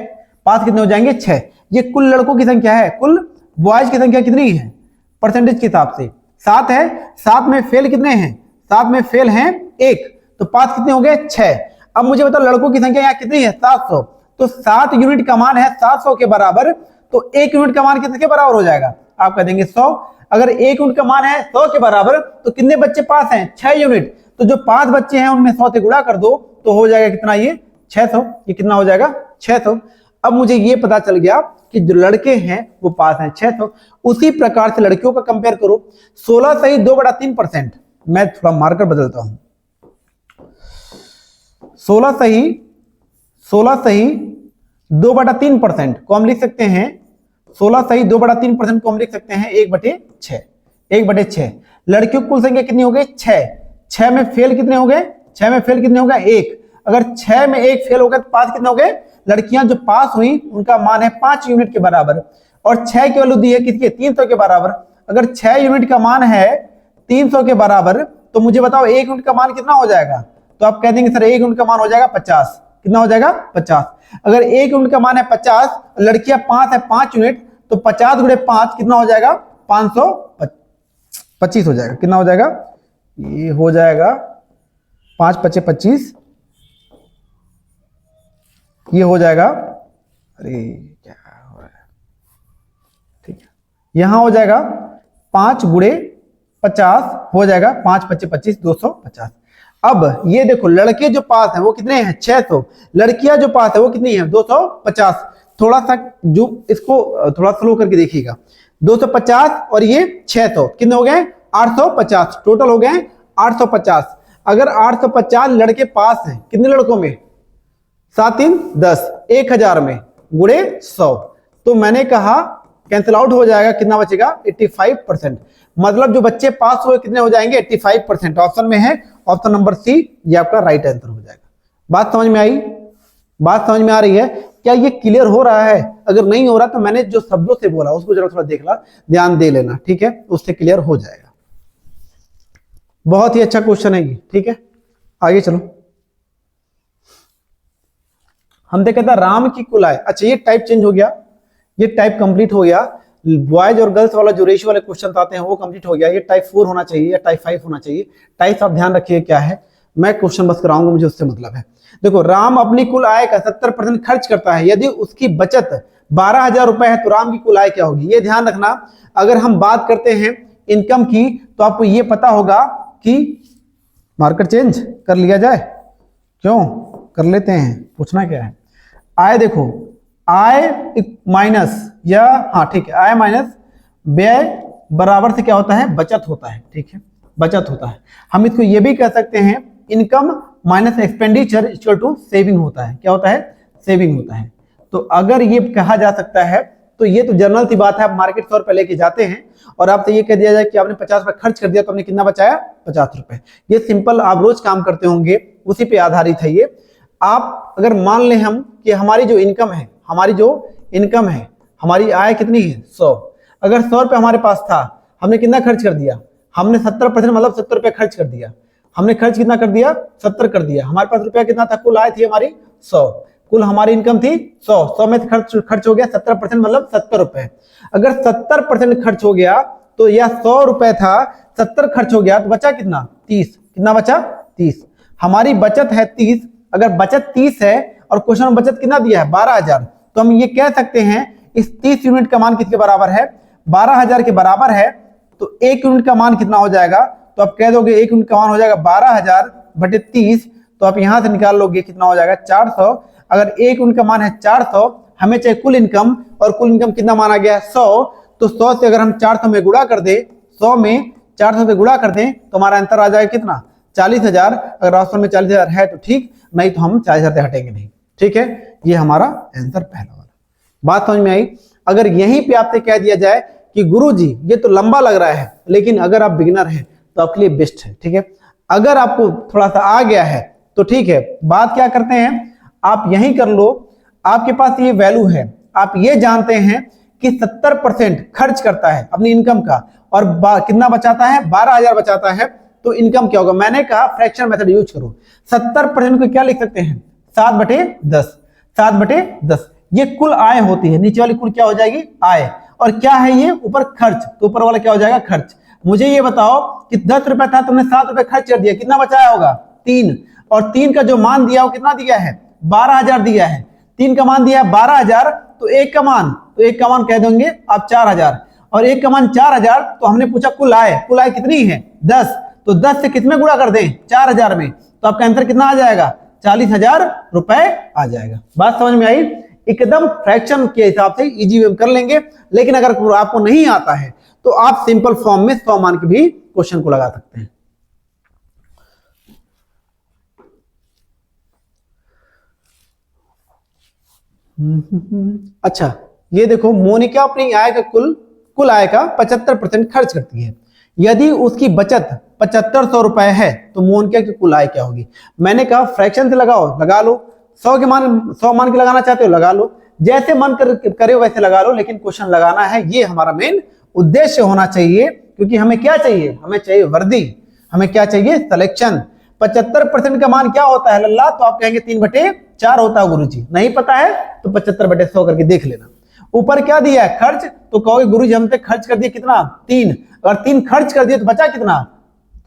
पास कितने हो जाएंगे? 6। ये कुल लड़कों की संख्या है, कुल बॉयज की संख्या कितनी है परसेंटेज के हिसाब से? 7 है। 7 में फेल कितने हैं? 7 में फेल हैं 1, तो पास कितने हो गए? 6। अब मुझे बताओ लड़कों की संख्या यहाँ कितनी है? 700। तो 7 यूनिट का मान है 700 के बराबर, तो 1 यूनिट का मान कितने के बराबर हो जाएगा? आप कह देंगे 100। अगर 1 यूनिट का मान है 100 के बराबर तो कितने बच्चे पास हैं? 6 यूनिट। तो जो 5 बच्चे हैं उनमें 100 से गुणा कर दो तो हो जाएगा कितना? ये 600। ये कितना हो जाएगा? 600। अब मुझे ये पता चल गया कि जो लड़के हैं वो पास हैं 600। उसी प्रकार से लड़कियों का कंपेयर करो। 16 सही 2/3%, मैं थोड़ा मार्कर बदलता हूं। 16 सही 2/3% को हम लिख सकते हैं, 16 सही 2/3% को हम लिख सकते हैं 1/6। 1/6। लड़कियों की कुल संख्या कितनी हो गई? 6। 6 में फेल कितने हो गए? 6 में फेल कितने हो गए? 1। अगर 6 में 1 फेल हो गया तो पास कितने हो गए? लड़कियां जो पास हुई उनका मान है 5 यूनिट के बराबर, और 6 की वैल्यू दी है किसके? 300 के बराबर। अगर 6 यूनिट का मान है 300 के बराबर तो मुझे बताओ 1 यूनिट का मान कितना हो जाएगा? तो आप कह देंगे सर 1 यूनिट का मान हो जाएगा 50। कितना हो जाएगा? 50। अगर 1 यूनिट का मान है 50, लड़कियां 5 है 5 यूनिट, तो 50 गुणे 5 कितना हो जाएगा? 525 हो जाएगा। कितना हो जाएगा? ये हो जाएगा 5 × 5 = 25, ये हो जाएगा, अरे क्या हो रहा है, ठीक है, यहां हो जाएगा 5 गुणे 50 हो जाएगा, 5 25 25 250। अब ये देखो लड़के जो पास है वो कितने हैं 600, लड़कियां जो पास है वो कितनी है 250। थोड़ा सा जो इसको थोड़ा स्लो करके देखिएगा, 250 और ये 600 कितने हो गए 850, टोटल हो गए 850। अगर 850 लड़के पास हैं कितने लड़कों में, 7 3 10, 1000 में गुणे 100, तो मैंने कहा कैंसिल आउट हो जाएगा, कितना बचेगा 85%। मतलब जो बच्चे पास हुए कितने हो जाएंगे 85%। ऑप्शन में है ऑप्शन नंबर सी, ये आपका राइट आंसर हो जाएगा। बात समझ में आई, बात समझ में आ रही है, क्या ये क्लियर हो रहा है? अगर नहीं हो रहा तो मैंने जो शब्दों से बोला उसको जरा थोड़ा देख ला, ध्यान दे लेना, ठीक है, उससे क्लियर हो जाएगा। बहुत ही अच्छा क्वेश्चन है ये, ठीक है, आगे चलो। हम देखे था राम की कुल आय, अच्छा ये टाइप चेंज हो गया, ये टाइप कंप्लीट हो गया, बॉयज और गर्ल्स वाला जो रेशियो वाले क्वेश्चन आते हैं वो कंप्लीट हो गया। ये टाइप 4 होना चाहिए या टाइप 5 होना चाहिए, टाइप आप ध्यान रखिए क्या है, मैं क्वेश्चन बस कराऊंगा, मुझे उससे मतलब है। देखो राम अपनी कुल आय का 70% खर्च करता है, यदि उसकी बचत 12,000 रुपए है तो राम की कुल आय क्या होगी, ये ध्यान रखना। अगर हम बात करते हैं इनकम की तो आपको ये पता होगा कि मार्कर चेंज कर लिया जाए, क्यों कर लेते हैं, पूछना क्या है। आय देखो, आय माइनस या हाँ ठीक है, आय माइनस व्यय बराबर से क्या होता है बचत होता है, ठीक है, बचत होता है। हम इसको ये भी कह सकते हैं income minus expenditure equal to saving होता है, क्या होता है सेविंग होता है। तो अगर ये कहा जा सकता है तो ये तो जनरल सी बात है, आप मार्केट 100 रुपए लेके जाते हैं और आपसे ये कह दिया जाए कि आपने 50 रुपए खर्च कर दिया तो आपने कितना बचाया 50 रुपए। ये सिंपल आप रोज काम करते होंगे उसी पे आधारित है ये। आप अगर मान लें हम कि हमारी जो इनकम है, हमारी जो इनकम है, हमारी आय कितनी है 100, अगर 100 रुपए हमारे पास था, हमने कितना खर्च कर दिया, हमने 70% मतलब 70 रुपए खर्च कर दिया, हमने खर्च कितना कर दिया 70 कर दिया। हमारे पास रुपया कितना था, कुल आय थी हमारी 100, कुल हमारी इनकम थी 100 में खर्च हो गया 70% मतलब 70 रुपए। अगर 70% खर्च हो गया तो यह 100 रुपए था, 70 खर्च हो गया तो बचा कितना 30, कितना बचा 30। हमारी बचत है 30, अगर बचत 30 है और क्वेश्चन में बचत कितना दिया है 12,000, तो हम ये कह सकते हैं इस 30 यूनिट का मान किसके बराबर है 12,000 के बराबर है। तो 1 यूनिट का मान कितना हो जाएगा, तो आप कह दोगे 1 यूनिट का मान हो जाएगा 12,000 बटे 30, तो आप यहां से निकाल लोगे कितना हो जाएगा 400। अगर 1 यूनिट का मान है 400, हमें चाहिए कुल इनकम, और कुल इनकम कितना माना गया है 100, तो 100 से अगर हम 400 में गुणा कर दे, 100 में 400 से गुणा कर दें तो हमारा आंसर आ जाएगा कितना 40,000। अगर ऑप्शन में 40,000 है तो ठीक, नहीं तो हम 40,000 से हटेंगे नहीं, ठीक है। ये हमारा आंसर पहला वाला। बात समझ में आई। अगर यहीं पे आपसे कह दिया जाए कि गुरुजी ये तो लंबा लग रहा है, लेकिन अगर आप बिगिनर हैं तो आपके लिए बेस्ट है, ठीक है। अगर आपको थोड़ा सा आ गया है तो ठीक है, बात क्या करते हैं आप यहीं कर लो, आपके पास ये वैल्यू है, आप ये जानते हैं कि 70% खर्च करता है अपनी इनकम का और कितना बचाता है 12,000 बचाता है, तो इनकम क्या होगा। मैंने कहा फ्रैक्शन मेथड यूज करो। 70% को क्या लिख सकते हैं 7/10, 7/10 ये कुल आय होती है, नीचे वाली कुल क्या हो जाएगी आय, और क्या है ये ऊपर खर्च, तो ऊपर वाला क्या हो जाएगा खर्च। मुझे ये बताओ कि 10 रुपए था, तुमने 7 रुपए खर्च कर दिया, कितना बचाया होगा 3, और 3 का जो मान दिया वो कितना दिया है 12,000 दिया है, 3 का मान दिया है 12,000, तो 1 का मान, तो 1 का मान कह देंगे आप 4,000, और 1 का मान 4,000, तो हमने पूछा कुल आय, कुल आय कितनी है 10, तो 10 से कितने गुणा कर दें 4,000 में, तो आपका आंसर कितना आ जाएगा 40,000 रुपए आ जाएगा। बात समझ में आई। एकदम फ्रैक्शन के हिसाब से इजी वे में कर लेंगे, लेकिन अगर आपको नहीं आता है तो आप सिंपल फॉर्म में 100 मान के भी क्वेश्चन को लगा सकते हैं। अच्छा ये देखो, मोनिका अपनी आय का कुल आय का 75% खर्च करती है, यदि उसकी बचत 7500 रुपए है तो मोनिका की कुल आय क्या होगी। मैंने कहा फ्रैक्शन से लगाओ, लगा लो, 100 मान के लगाना चाहते हो लगा लो, जैसे मन करे वैसे लगा लो, लेकिन क्वेश्चन लगाना है, ये हमारा मेन उद्देश्य होना चाहिए। क्योंकि हमें क्या चाहिए, हमें चाहिए वर्दी, हमें क्या चाहिए सिलेक्शन। 75% का मान क्या होता है लल्ला, तो आप कहेंगे 3/4 होता है गुरुजी, नहीं पता है तो 75/100 करके देख लेना। ऊपर क्या दिया है खर्च, तो कहोगे गुरुजी हमने खर्च कर दिया कितना 3, अगर 3 खर्च कर दिए तो बचा कितना,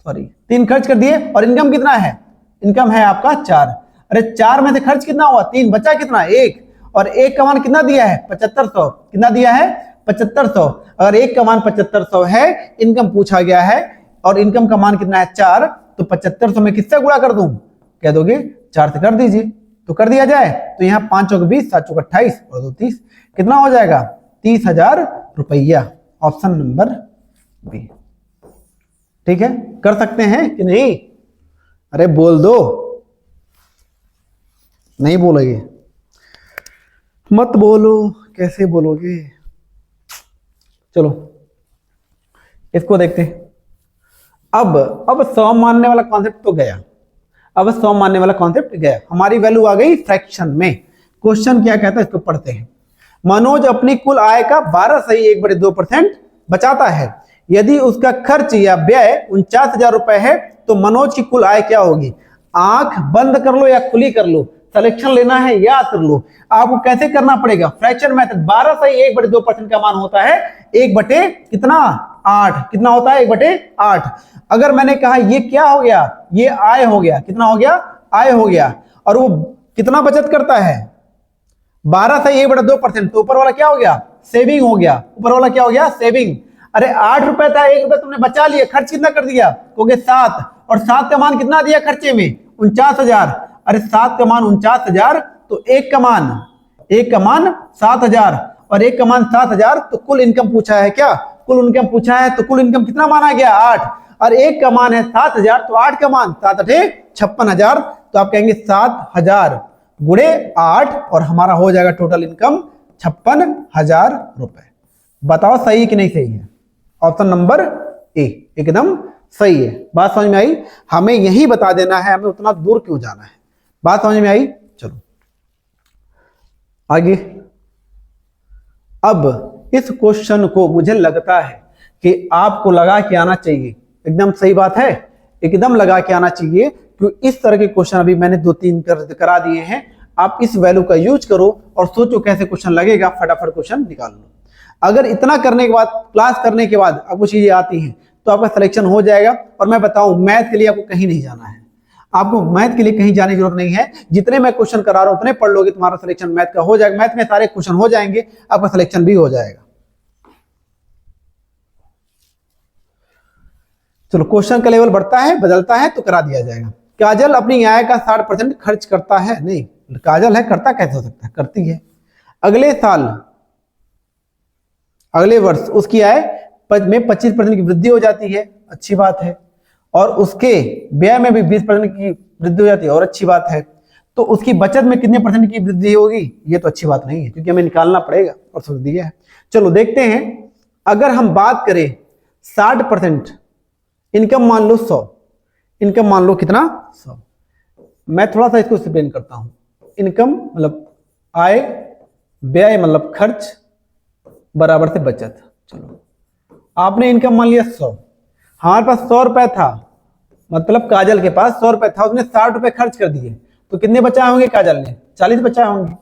सॉरी 3 खर्च कर दिए, और इनकम कितना है, इनकम है आपका 4। अरे 4 में से खर्च कितना हुआ 3, बचा कितना 1, और 1 का मान कितना दिया है 7500, कितना दिया है 7500। अगर 1 का मान 7500 है, इनकम पूछा गया है और इनकम का मान कितना है 4, तो 7500 में किससे गुणा कर दूं, कह दोगे 4 से कर दीजिए, तो कर दिया जाए। तो यहाँ 5 चौक 20, 7 चौक 28 और 2 30, कितना हो जाएगा 30,000 रुपया। Option number B. ठीक है, कर सकते हैं कि नहीं, अरे बोल दो, नहीं बोलोगे, मत बोलो, कैसे बोलोगे। चलो इसको देखते हैं। अब 100 मानने वाला कॉन्सेप्ट तो गया, अब 100 मानने वाला कॉन्सेप्ट गया, हमारी वैल्यू आ गई फ्रैक्शन में। क्वेश्चन क्या कहता है इसको पढ़ते हैं। मनोज अपनी कुल आय का 12 सही 1/2% बचाता है। यदि उसका खर्च या व्यय 49,000 रुपए है तो मनोज की कुल आय क्या होगी। आंख बंद कर लो या खुली कर लो, सिलेक्शन लेना है याद कर लो। आपको कैसे करना पड़ेगा, फ्रैक्शन मेथड। 12 सही 1/2% का मान होता है 1 कितना 8, कितना होता है 1/8। अगर मैंने कहा ये क्या हो गया, ये आय हो गया, कितना हो गया आय हो गया, और वो कितना बचत करता है 12 से 1/2%, तो ऊपर वाला क्या हो गया सेविंग हो गया, ऊपर वाला क्या हो गया सेविंग। अरे 8 रुपए था, 1 रुपए तुमने बचा लिया, खर्च कितना कर दिया, कहोगे 7, और 7 का मान कितना दिया खर्चे में 49,000। अरे 7 का मान 49,000, तो 1 का मान 7,000 और 1 का मान 7,000, तो कुल इनकम पूछा है क्या, कुल इनकम पूछा है, तो कुल इनकम कितना माना गया 8, और 1 का मान है 7,000, तो 8 का मान 7 8 56,000। तो आप कहेंगे 7,000 गुणे 8 और हमारा हो जाएगा टोटल इनकम 56,000 रुपए। बताओ सही है कि नहीं सही है। ऑप्शन नंबर ए एकदम सही है। बात समझ में आई, हमें यही बता देना है, हमें उतना दूर क्यों जाना है। बात समझ में आई, चलो आगे। अब इस क्वेश्चन को मुझे लगता है कि आपको लगा के आना चाहिए, एकदम सही बात है, एकदम लगा के आना चाहिए, क्योंकि इस तरह के क्वेश्चन अभी मैंने 2-3 करा दिए हैं। आप इस वैल्यू का यूज करो और सोचो कैसे क्वेश्चन लगेगा, फटाफट क्वेश्चन निकाल लो। अगर इतना करने के बाद, क्लास करने के बाद आपको चीजें आती हैं तो आपका सिलेक्शन हो जाएगा। और मैं बताऊं मैथ के लिए आपको कहीं नहीं जाना है, आपको मैथ के लिए कहीं जाने की जरूरत नहीं है। जितने मैं क्वेश्चन करा रहा हूं उतने पढ़ लोगे, तुम्हारा सिलेक्शन मैथ का हो जाएगा, मैथ में सारे क्वेश्चन हो जाएंगे, आपका सिलेक्शन भी हो जाएगा। चलो क्वेश्चन का लेवल बढ़ता है, बदलता है तो करा दिया जाएगा। काजल अपनी आय का 60% खर्च करता है, नहीं काजल है, करता कैसे हो सकता है, करती है। अगले साल, अगले वर्ष उसकी आय में 25% की वृद्धि हो जाती है, अच्छी बात है, और उसके व्यय में भी 20% की वृद्धि हो जाती है, और अच्छी बात है। तो उसकी बचत में कितने % की वृद्धि होगी, ये तो अच्छी बात नहीं है, क्योंकि हमें निकालना पड़ेगा और सोच दिया है। चलो देखते हैं, अगर हम बात करें 60%, इनकम मान लो 100, इनकम मान लो कितना 100। मैं थोड़ा सा इसको एक्सप्लेन करता हूं। इनकम मतलब आय, व्यय मतलब खर्च, बराबर से बचत। चलो आपने इनकम मान लिया 100, हमारे पास 100 रुपए था, मतलब काजल के पास 100 रुपए था, उसने 60 रुपए खर्च कर दिए, तो कितने बचाए होंगे काजल ने 40 बचाए होंगे।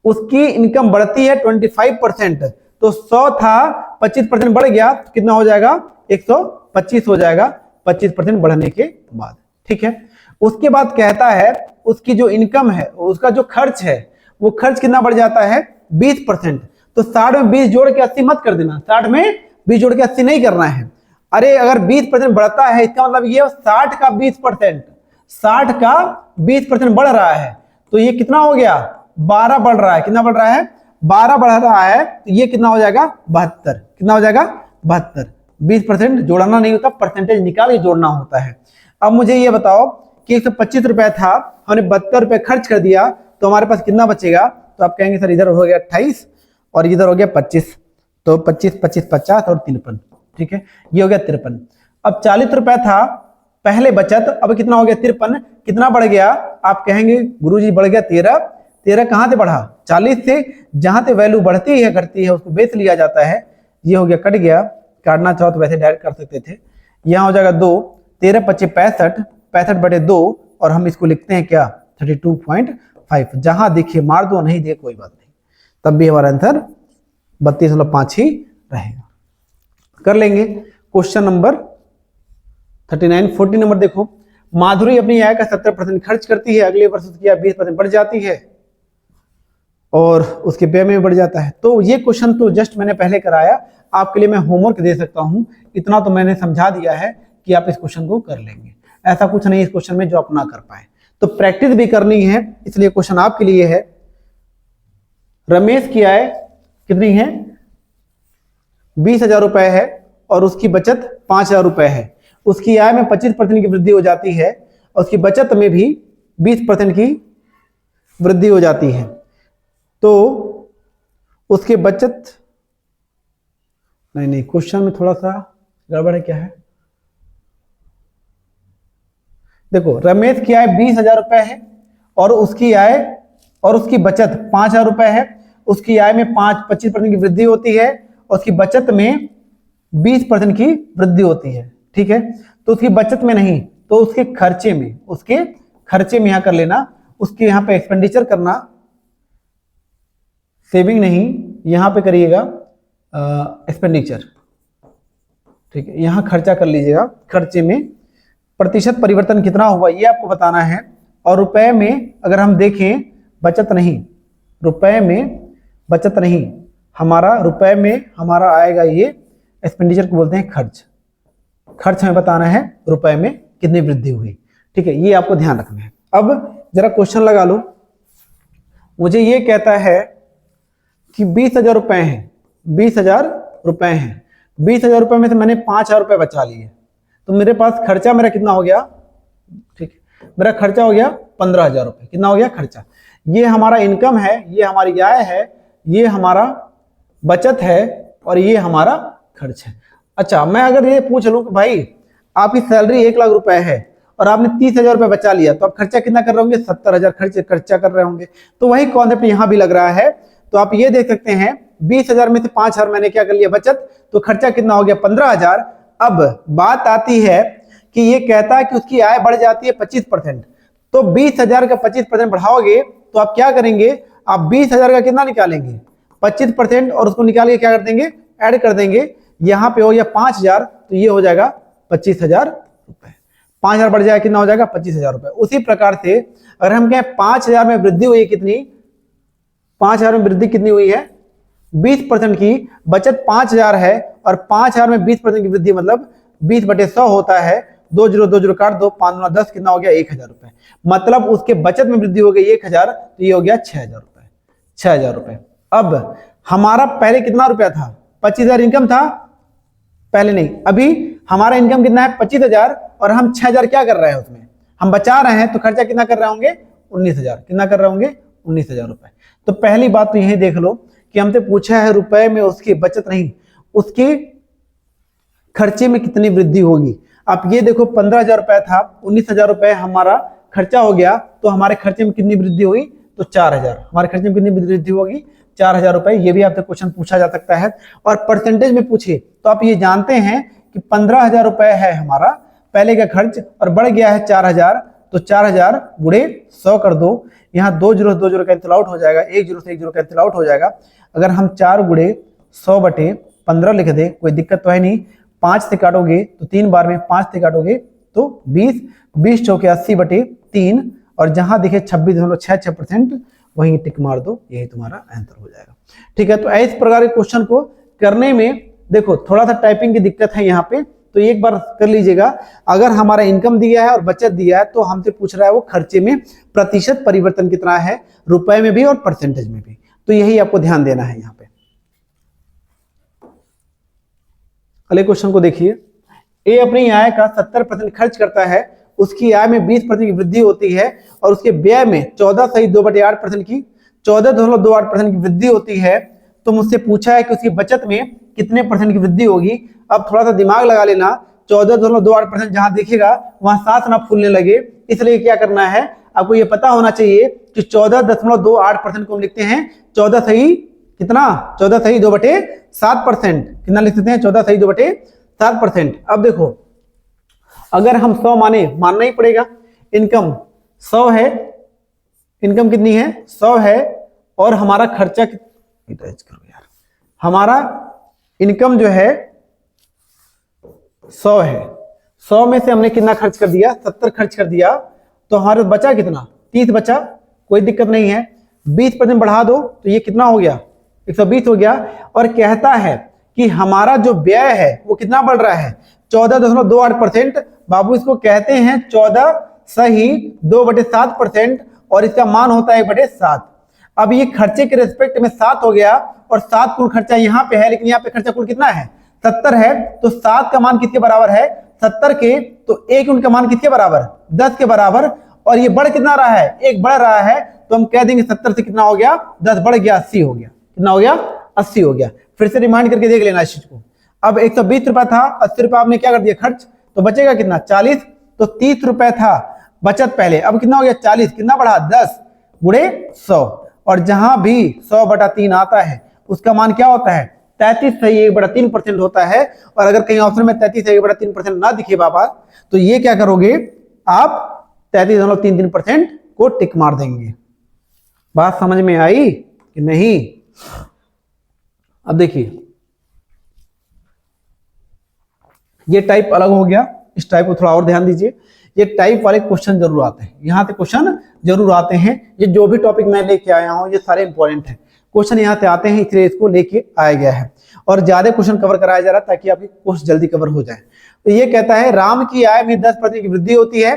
उसकी इनकम बढ़ती है 25%, तो 100 था 25% बढ़ गया, तो कितना हो जाएगा 125 हो जाएगा 25% बढ़ने के बाद। ठीक है, उसके बाद कहता है उसकी जो इनकम है, उसका जो खर्च है, वो खर्च कितना बढ़ जाता है 20%। तो 60 में 20 जोड़ के 80 मत कर देना, 60 में 20 जोड़ के 80 नहीं करना है। अरे अगर 20% बढ़ता है, इसका मतलब ये 60 का 20%, 60 का 20% बढ़ रहा है, तो ये कितना हो गया 12 बढ़ रहा है, कितना बढ़ रहा है 12 बढ़ रहा है, तो ये कितना हो जाएगा 72, कितना हो जाएगा 72। 20% जोड़ना नहीं होता, परसेंटेज निकाल के जोड़ना होता है। अब मुझे ये बताओ कि 125 रुपए था, हमने 72 रुपए खर्च कर दिया, तो हमारे पास कितना बचेगा। तो आप कहेंगे सर इधर हो गया 28 और इधर हो गया 25, तो 25 25 50 और 53, ठीक है, ये हो गया 53। अब 40 रुपए था पहले बचत, अब कितना हो गया 53, कितना बढ़ गया। आप कहेंगे गुरुजी बढ़ गया 13, 13 कहां से बढ़ा 40 से, जहां से वैल्यू बढ़ती है घटती है उसको बेस लिया जाता है। ये हो गया कट गया, काटना चाहो तो वैसे डायरेक्ट कर सकते थे। यहाँ हो जाएगा 2, 13 25 65, 65/2, और हम इसको लिखते हैं क्या 32.5। जहां देखिए मार दो, नहीं दे कोई बात नहीं, तब भी हमारा आंसर 32.5 ही रहेगा। कर लेंगे क्वेश्चन नंबर 39। 40 नंबर देखो, माधुरी अपनी आय का 70% खर्च करती है, अगले वर्ष उसकी आय 20% बढ़ जाती है और उसके व्यय में बढ़ जाता है। तो ये क्वेश्चन तो जस्ट मैंने पहले कराया, आपके लिए मैं होमवर्क दे सकता हूं, इतना तो मैंने समझा दिया है कि आप इस क्वेश्चन को कर लेंगे। ऐसा कुछ नहीं इस क्वेश्चन में जो आप ना कर पाए, तो प्रैक्टिस भी करनी है, इसलिए क्वेश्चन आपके लिए है। रमेश की आय कितनी है? 20,000 रुपए है और उसकी बचत 5,000 रुपए है। उसकी आय में 25% की वृद्धि हो जाती है और उसकी बचत में भी 20% की वृद्धि हो जाती है। तो उसके बचत नहीं क्वेश्चन में थोड़ा सा गड़बड़ है, क्या है? देखो, रमेश की आय 20,000 रुपए है और उसकी आय और उसकी बचत 5,000 रुपए है। उसकी आय में 25% की वृद्धि होती है और उसकी बचत में 20% की वृद्धि होती है। ठीक है, तो उसकी बचत में नहीं, तो उसके खर्चे में यहां कर लेना, उसके यहां पे एक्सपेंडिचर करना, सेविंग नहीं, यहां पे करिएगा एक्सपेंडिचर। ठीक है, यहां खर्चा कर लीजिएगा। खर्चे में प्रतिशत परिवर्तन कितना हुआ ये आपको बताना है। और रुपए में अगर हम देखें, बचत नहीं, रुपए में बचत नहीं, हमारा रुपए में हमारा आएगा ये एक्सपेंडिचर को बोलते हैं खर्च हमें बताना है रुपए में कितनी वृद्धि हुई। ठीक है, ये आपको ध्यान रखना है। अब जरा क्वेश्चन लगा लो। मुझे ये कहता है कि 20,000 रुपए हैं, 20,000 रुपए हैं, 20,000 रुपए में से मैंने 5,000 रुपए बचा लिए, तो मेरे पास खर्चा मेरा कितना हो गया? ठीक है, मेरा खर्चा हो गया 15,000 रुपए। कितना हो गया खर्चा? ये हमारा इनकम है, ये हमारी आय है, ये हमारा बचत है और ये हमारा खर्च है। अच्छा, मैं अगर ये पूछ लूं कि भाई आपकी सैलरी 1 लाख रुपए है और आपने 30,000 रुपए बचा लिया, तो आप खर्चा कितना कर रहे होंगे? 70,000 खर्चा कर रहे होंगे। तो वही कॉन्सेप्ट यहां भी लग रहा है। तो आप ये देख सकते हैं 20,000 में से 5,000 मैंने क्या कर लिया बचत, तो खर्चा कितना हो गया? 15,000। अब बात आती है कि ये कहता है कि उसकी आय बढ़ जाती है 25%, तो 20,000 का 25% बढ़ाओगे तो आप क्या करेंगे? आप 20,000 का कितना निकालेंगे? 25% और उसको निकाल के क्या कर देंगे? ऐड कर देंगे। यहां पे हो गया 5,000, तो ये हो जाएगा 25,000 रुपए। 5,000 बढ़ जाएगा, कितना हो जाएगा? 25,000 रुपए। उसी प्रकार से अगर हम कहें 5,000 में वृद्धि हुई कितनी? 5,000 में वृद्धि कितनी हुई है? 20% की। बचत 5,000 है और 5,000 में 20% की वृद्धि मतलब 20/100 होता है। 2 0 काट दो, 5 9 10, कितना हो गया? 1,000 रुपए। मतलब उसके बचत में वृद्धि हो गई 1,000, तो ये हो गया 6,000 रुपए। 6,000 रुपए। अब हमारा पहले कितना रुपया था? 25,000 इनकम था पहले, नहीं, अभी हमारा इनकम कितना है? 25,000 और हम 6,000 क्या कर रहे हैं उसमें? हम बचा रहे हैं, तो खर्चा कितना कर रहे होंगे? 19,000। कितना कर रहे होंगे? 19,000 रुपए। तो पहली बात तो यही देख लो कि हमसे पूछा है रुपए में उसकी बचत नहीं, उसके खर्चे में कितनी वृद्धि होगी। आप ये देखो 15,000 रुपए था, 19,000 रुपए हमारा खर्चा हो गया, तो हमारे खर्चे में कितनी वृद्धि हुई? तो 4,000। हमारे खर्चे में कितनी वृद्धि होगी? 4,000 रुपए। ये भी आपसे क्वेश्चन पूछा जा सकता है। और परसेंटेज में पूछे तो आप ये जानते हैं कि 15,000 रुपए है हमारा पहले का खर्च और बढ़ गया है 4,000, तो 4,000 गुणे 100 कर दो। यहाँ 2 0 कैंसिल आउट हो जाएगा, 1 0 से 1 0 कैंसिल आउट हो जाएगा। अगर हम 4 गुणे 100/15 लिख दे, कोई दिक्कत तो है नहीं। 5 से काटोगे तो 3 बार में, 5 से काटोगे तो 20, 20 चौके 80/3 और जहां देखे 26.66% वहीं टिक मार दो, यही तुम्हारा आंसर हो जाएगा। ठीक है, तो इस प्रकार के क्वेश्चन को करने में देखो थोड़ा सा टाइपिंग की दिक्कत है यहाँ पे, तो एक बार कर लीजिएगा। अगर हमारा इनकम दिया है और बचत दिया है, तो हमसे पूछ रहा है वो खर्चे में प्रतिशत परिवर्तन कितना है, रुपए में भी और परसेंटेज में भी, तो यही आपको ध्यान देना है यहाँ पे। अगले क्वेश्चन को देखिए। ए अपनी आय का 70% खर्च करता है, उसकी आय में 20% की वृद्धि होती है और उसके व्यय में 14.28% की 14.28% की वृद्धि होती है। तो मुझसे पूछा है कि उसकी बचत में कितने परसेंट की वृद्धि होगी। अब थोड़ा सा दिमाग लगा लेना, 14.28% जहां दिखेगा वहां सांस ना फूलने लगे, इसलिए क्या करना है, आपको ये पता होना चाहिए कि 14.28% को हम लिखते हैं 14 सही कितना? 14 सही 2/7%। कितना लिख सकते हैं? 14 सही 2/7%। अब देखो, अगर हम 100 मानना ही पड़ेगा, इनकम 100 है, इनकम कितनी है? 100 है और हमारा खर्चा हमारा इनकम जो है 100 है, 100 में से हमने कितना खर्च कर दिया, 70 खर्च कर दिया, तो हमारे बचा कितना, 30 बचा, कोई दिक्कत नहीं है। 20% बढ़ा दो तो ये कितना हो गया, 120 हो गया। और कहता है कि हमारा जो व्यय है वो कितना बढ़ रहा है, 14.28%। बाबू इसको कहते हैं 14 सही 2/7%, और इसका मान होता है 1/7। अब ये खर्चे के रिस्पेक्ट में 7 हो गया, और 7 कुल खर्चा यहाँ पे है, लेकिन यहाँ पे खर्चा कुल कितना है, 70 है। तो 7 का मान किसके बराबर है, 70 के। तो 1 यूनिट का मान किसके बराबर, 10 के बराबर। और ये बढ़ कितना रहा है, 1 बढ़ रहा है, तो हम कह देंगे 70 से कितना हो गया, 10 बढ़ गया, 80 हो गया। कितना हो गया, 80 हो गया। फिर से रिमाइंड करके देख लेना इस चीज को। अब 120 रुपया था, 80 रुपया आपने क्या कर दिया खर्च, तो बचेगा कितना, 40। तो 30 रुपए था बचत पहले, अब कितना हो गया 40, कितना बढ़ा, 10 गुणे 100। और जहां भी 100/3 आता है उसका मान क्या होता है, 33 सही 1/3% होता है। और अगर कहीं ऑप्शन में 33 सही 1/3% ना दिखे बाबा, तो ये क्या करोगे आप, 33.33% को टिक मार देंगे। बात समझ में आई कि नहीं। अब देखिए ये टाइप अलग हो गया, इस टाइप को थोड़ा और ध्यान दीजिए। ये टाइप वाले क्वेश्चन जरूर आते हैं, यहाँ से क्वेश्चन जरूर आते हैं। ये जो भी टॉपिक मैं लेके आया हूँ ये सारे इंपॉर्टेंट हैं, क्वेश्चन यहाँ से आते हैं, इसलिए इसको लेके आया गया है। और ज्यादा क्वेश्चन कवर कराया जा रहा है ताकि आपकी क्वेश्चन जल्दी कवर हो जाए। तो ये कहता है राम की आय में 10% की वृद्धि होती है,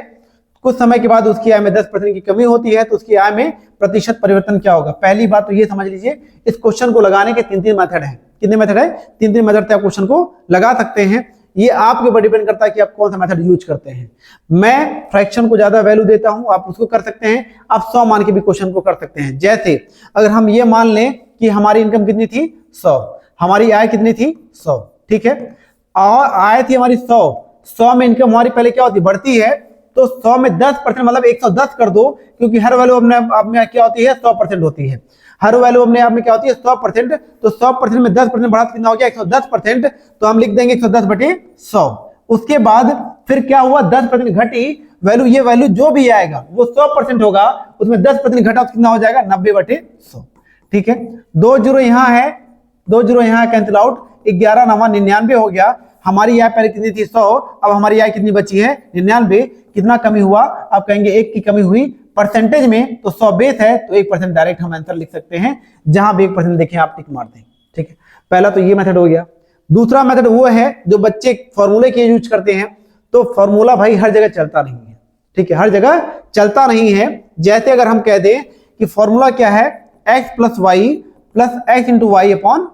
कुछ समय के बाद उसकी आय में 10% की कमी होती है, तो उसकी आय में प्रतिशत परिवर्तन क्या होगा। पहली बात तो ये समझ लीजिए, इस क्वेश्चन को लगाने के 3 मेथड है। कितने मेथड है, 3 मेथड से आप क्वेश्चन को लगा सकते हैं। ये आपके ऊपर डिपेंड करता है कि आप कौन सा मेथड यूज करते हैं। मैं फ्रैक्शन को ज्यादा वैल्यू देता हूं, आप उसको कर सकते हैं। आप 100 मान के भी क्वेश्चन को कर सकते हैं। जैसे अगर हम ये मान लें कि हमारी इनकम कितनी थी 100, हमारी आय कितनी थी 100, ठीक है, और आय थी हमारी 100 में इनकम हमारी पहले क्या होती, बढ़ती है। तो 100 में 10% मतलब 110 कर दो, क्योंकि हर वैल्यू अपने आप में क्या होती है, 100% होती है। हर वैल्यू अपने आप में क्या होती है, 100%। तो 100% में 10% बढ़ा तो कितना हो गया, 110%। तो हम लिख देंगे 110/100। उसके बाद फिर क्या हुआ, 10% घटी वैल्यू, ये वैल्यू जो भी आएगा वो 100% होगा, उसमें 10% घटा तो कितना हो जाएगा, 90/100। ठीक है, 2 जीरो यहाँ है, 2 जीरो यहाँ कैंसिल आउट, 11 9 99 हो गया। हमारी आय पहले कितनी थी 100, अब हमारी आय कितनी बची है 99। कितना कमी हुआ, आप कहेंगे 1 की कमी हुई। परसेंटेज में तो 100 बेस है, तो 1% डायरेक्ट हम आंसर लिख सकते हैं। जहां भी 1% देखें आप टिक मार दें। ठीक है, पहला तो ये मेथड हो गया। दूसरा मेथड वो है जो बच्चे फॉर्मूले के यूज करते हैं। तो फॉर्मूला भाई हर जगह चलता नहीं है, ठीक है, हर जगह चलता नहीं है। जैसे अगर हम कह दें कि फॉर्मूला क्या है, x + y + x × y upon,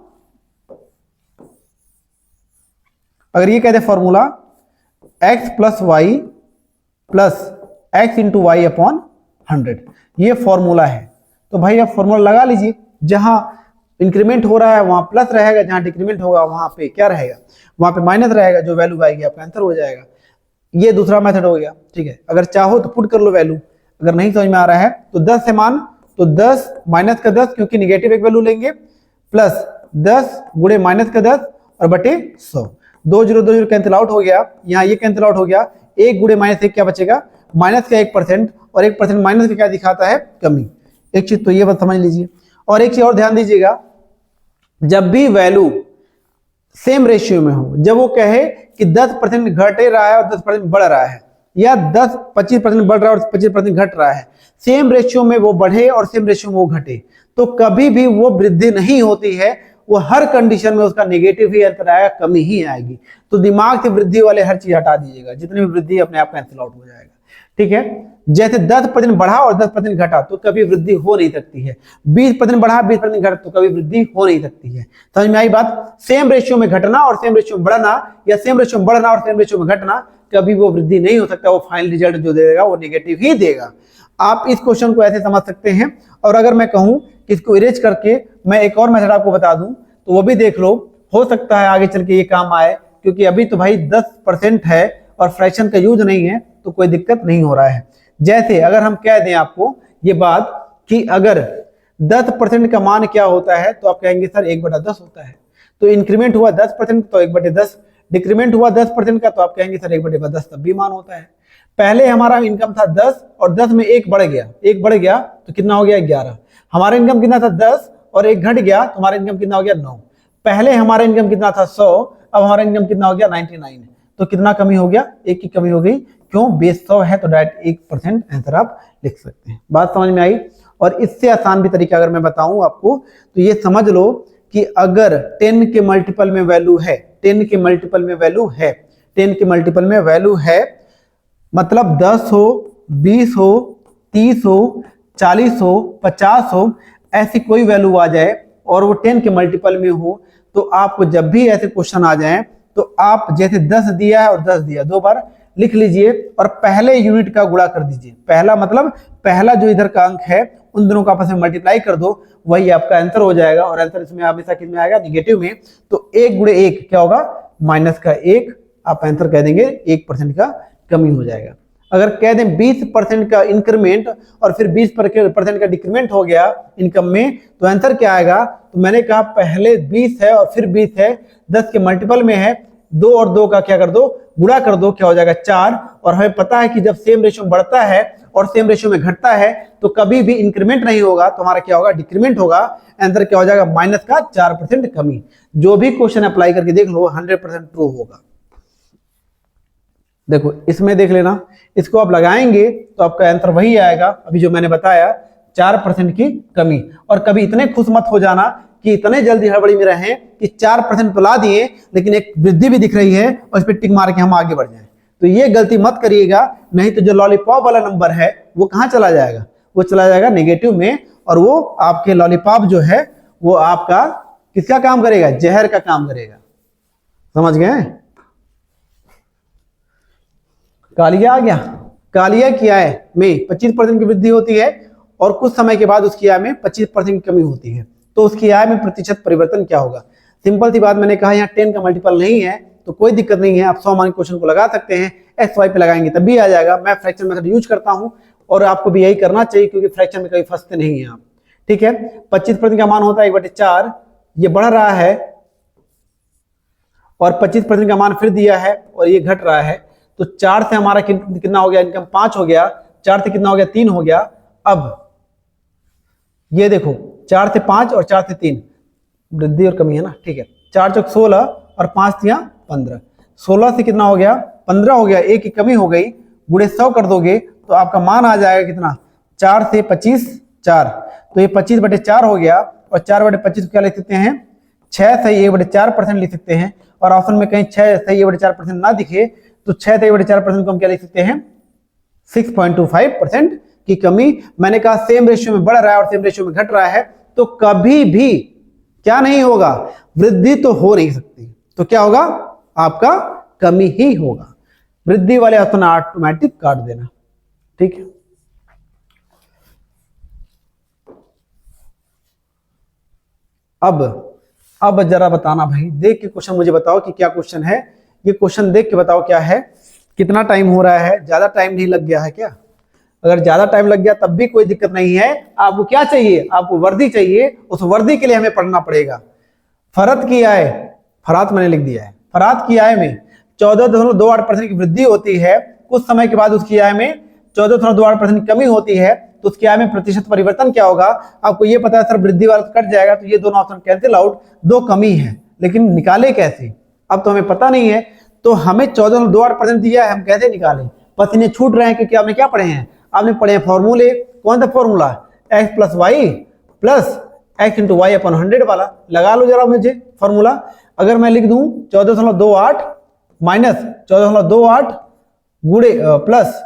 अगर ये कहते formula x + y + x × y upon 100, ये फॉर्मूला है। तो भाई आप फॉर्मूला लगा लीजिए, जहां इंक्रीमेंट हो रहा है वहां प्लस रहेगा, जहां डिक्रीमेंट होगा वहां पे क्या रहेगा, वहां पे माइनस रहेगा। जो वैल्यू आएगी आपका आंसर हो जाएगा। ये दूसरा मेथड हो गया। ठीक है, अगर चाहो तो पुट कर लो वैल्यू, अगर नहीं समझ में आ रहा है तो 10 से मान, तो 10 माइनस का 10, क्योंकि निगेटिव एक वैल्यू लेंगे, प्लस 10 गुणे माइनस का 10 और बटे 100। 2 जीरो 2 जीरो कैंसिल आउट हो गया, यहाँ ये कैंसिल आउट हो गया। 1 गुणे -1 क्या बचेगा, माइनस का 1%, और 1% माइनस का क्या दिखाता है, कमी। एक चीज तो ये बात समझ लीजिए। और एक चीज और ध्यान दीजिएगा, जब भी वैल्यू सेम रेशियो में हो, जब वो कहे कि 10% घट रहा है और 10% बढ़ रहा है, या 25% बढ़ रहा है और 25% घट रहा है, सेम रेशियो में वो बढ़े और सेम रेशियो में वो घटे, तो कभी भी वो वृद्धि नहीं होती है। वो हर कंडीशन में उसका नेगेटिव ही अंतर आएगा, कमी ही आएगी। तो दिमाग से वृद्धि वाले हर चीज हटा दीजिएगा, जितनी भी वृद्धि अपने आप कैंसिल आउट हो जाएगा। ठीक है, जैसे 10% बढ़ा और 10% घटा तो कभी वृद्धि हो नहीं सकती है। 20% बढ़ा 20% घटा तो कभी वृद्धि हो नहीं सकती है। समझ में आई बात। सेम रेशियो में घटना और सेम रेशियो में बढ़ना, या सेम रेशियो में बढ़ना और सेम रेशियो में घटना, कभी वो वृद्धि नहीं हो सकता। वो फाइनल रिजल्ट जो देगा वो नेगेटिव ही देगा। आप इस क्वेश्चन को ऐसे समझ सकते हैं। और अगर मैं कहूं कि इसको इरेज करके मैं एक और मेथड आपको बता दूं, तो वो भी देख लो, हो सकता है आगे चल के ये काम आए। क्योंकि अभी तो भाई 10% है और फ्रैक्शन का यूज नहीं है, तो कोई दिक्कत नहीं हो रहा है। जैसे अगर हम कह दें आपको ये बात कि अगर 10% का मान क्या होता है, तो आप कहेंगे सर 1/10 होता है। तो इंक्रीमेंट हुआ 10% तो 1/10, डिक्रीमेंट हुआ 10% का, तो आप कहेंगे सर 1/10 तब भी मान होता है। पहले हमारा इनकम था 10 और 10 में 1 बढ़ गया, 1 बढ़ गया तो कितना हो गया 11। हमारा इनकम कितना था 10 और 1 घट गया तो हमारा इनकम कितना हो गया 9। पहले हमारा इनकम कितना था 100, अब हमारा इनकम कितना हो गया 99। तो कितना कमी हो गया, 1 की कमी हो गई। क्यों, बेस 100 है तो डायरेक्ट 1% आंसर आप लिख सकते हैं। बात समझ में आई। और इससे आसान भी तरीका अगर मैं बताऊं आपको तो ये समझ लो कि अगर 10 के मल्टीपल में वैल्यू है, 10 के मल्टीपल में वैल्यू है, 10 के मल्टीपल में वैल्यू है, मतलब 10 हो, 20 हो, 30 हो, 40 हो, 50 हो, ऐसी कोई वैल्यू आ जाए और वो 10 के मल्टीपल में हो, तो आपको जब भी ऐसे क्वेश्चन आ जाए तो आप जैसे 10 दिया है और 10 दिया 2 बार लिख लीजिए और पहले यूनिट का गुणा कर दीजिए। पहला मतलब पहला जो इधर का अंक है उन दोनों का आपस में मल्टीप्लाई कर दो, वही आपका आंसर हो जाएगा। और आंसर इसमें हमेशा किस में आएगा, निगेटिव में। तो 1 गुणे 1 क्या होगा, माइनस का 1, आप आंसर कह देंगे 1% का कमी हो जाएगा। अगर कह दें 20% का इंक्रीमेंट और फिर 20% का डिक्रीमेंट हो गया इनकम में, तो आंसर क्या आएगा, तो मैंने कहा पहले 20 है और फिर 20 है, 10 के मल्टीपल में है, 2 और 2 का क्या कर दो, गुणा कर दो, क्या हो जाएगा 4। और हमें पता है कि जब सेम रेशियो बढ़ता है और सेम रेशियो में घटता है तो कभी भी इंक्रीमेंट नहीं होगा, तो हमारा क्या होगा, डिक्रीमेंट होगा। आंसर क्या हो जाएगा, माइनस का 4% कमी। जो भी क्वेश्चन अप्लाई करके देख लो 100% ट्रू होगा। देखो इसमें देख लेना, इसको आप लगाएंगे तो आपका आंसर वही आएगा अभी जो मैंने बताया, 4% की कमी। और कभी इतने खुश मत हो जाना कि इतने जल्दी हड़बड़ी में रहें कि 4% तो ला दिए लेकिन एक वृद्धि भी दिख रही है और इस पर टिक मार के हम आगे बढ़ जाएं। तो ये गलती मत करिएगा, नहीं तो जो लॉलीपॉप वाला नंबर है वो कहाँ चला जाएगा, वो चला जाएगा नेगेटिव में। और वो आपके लॉलीपॉप जो है वो आपका किसका काम करेगा, जहर का काम करेगा। समझ गए। कालिया आ गया, कालिया की आय में 25% की वृद्धि होती है और कुछ समय के बाद उसकी आय में 25% की कमी होती है, तो उसकी आय में प्रतिशत परिवर्तन क्या होगा। सिंपल सी बात, मैंने कहा यहाँ 10 का मल्टीपल नहीं है तो कोई दिक्कत नहीं है, आप 100 मार्क क्वेश्चन को लगा सकते हैं, एक्स वाई पे लगाएंगे तब भी आ जाएगा। मैं फ्रैक्शन मेथड यूज करता हूं और आपको भी यही करना चाहिए क्योंकि फ्रैक्शन में कभी फंसते नहीं है आप। ठीक है, 25% का मान होता है 1/4, ये बढ़ रहा है और 25% का मान फिर दिया है और ये घट रहा है। तो 4 से हमारा कितना हो गया, इनकम 5 हो गया, 4 से कितना हो गया, 3 हो गया। अब ये देखो 4 से 5 और 4 से 3 वृद्धि और कमी है ना। ठीक है, 4 चौक 16 और 5 तिया 15, 16 से कितना हो गया, 15 हो गया, 1 की कमी हो गई, गुणे 100 कर दोगे तो आपका मान आ जाएगा कितना, 4 से 25 4, तो ये 25/4 हो गया। और 4/25 क्या लिख सकते हैं, 6 सही 1/4% लिख सकते हैं। और ऑप्शन में कहीं 6 सही 1/4% ना दिखे तो 6 सही 1/4% को हम क्या लिख सकते हैं, 6.25% की कमी। मैंने कहा सेम रेशियो में बढ़ रहा है और सेम रेशियो में घट रहा है तो कभी भी क्या नहीं होगा, वृद्धि तो हो नहीं सकती, तो क्या होगा, आपका कमी ही होगा। वृद्धि वाले ऑप्शन ऑटोमेटिक काट देना। ठीक है, अब जरा बताना भाई, देख के क्वेश्चन मुझे बताओ कि क्या क्वेश्चन है। ये क्वेश्चन देख के बताओ क्या है, कितना टाइम हो रहा है, ज्यादा टाइम नहीं लग गया है क्या। अगर ज्यादा टाइम लग गया तब भी कोई दिक्कत नहीं है। आपको क्या चाहिए, आपको वर्दी चाहिए, उस वर्दी के लिए हमें पढ़ना पड़ेगा। फरत की आय, फरात मैंने लिख दिया है, फरात की आय में 14.28% की वृद्धि होती है, कुछ समय के बाद उसकी आय में 14.28% की कमी होती है, तो उसकी आय में प्रतिशत परिवर्तन क्या होगा। आपको ये पता है सर वृद्धि वाला कट जाएगा तो ये दोनों ऑप्शन कैंसिल आउट, 2 कमी है, लेकिन निकाले कैसे, अब तो हमें पता नहीं है। तो हमें 14.28% दिया है, हम कैसे निकालें, पसीने छूट रहे हैं क्योंकि आपने क्या पढ़े हैं, आपने पढ़े हैं फॉर्मूले। कौन सा formula, x + y + x × y/100 वाला, लगा लो जरा मुझे फॉर्मूला। अगर मैं लिख दूं 14.28 माइनस 14.28 गुणे प्लस,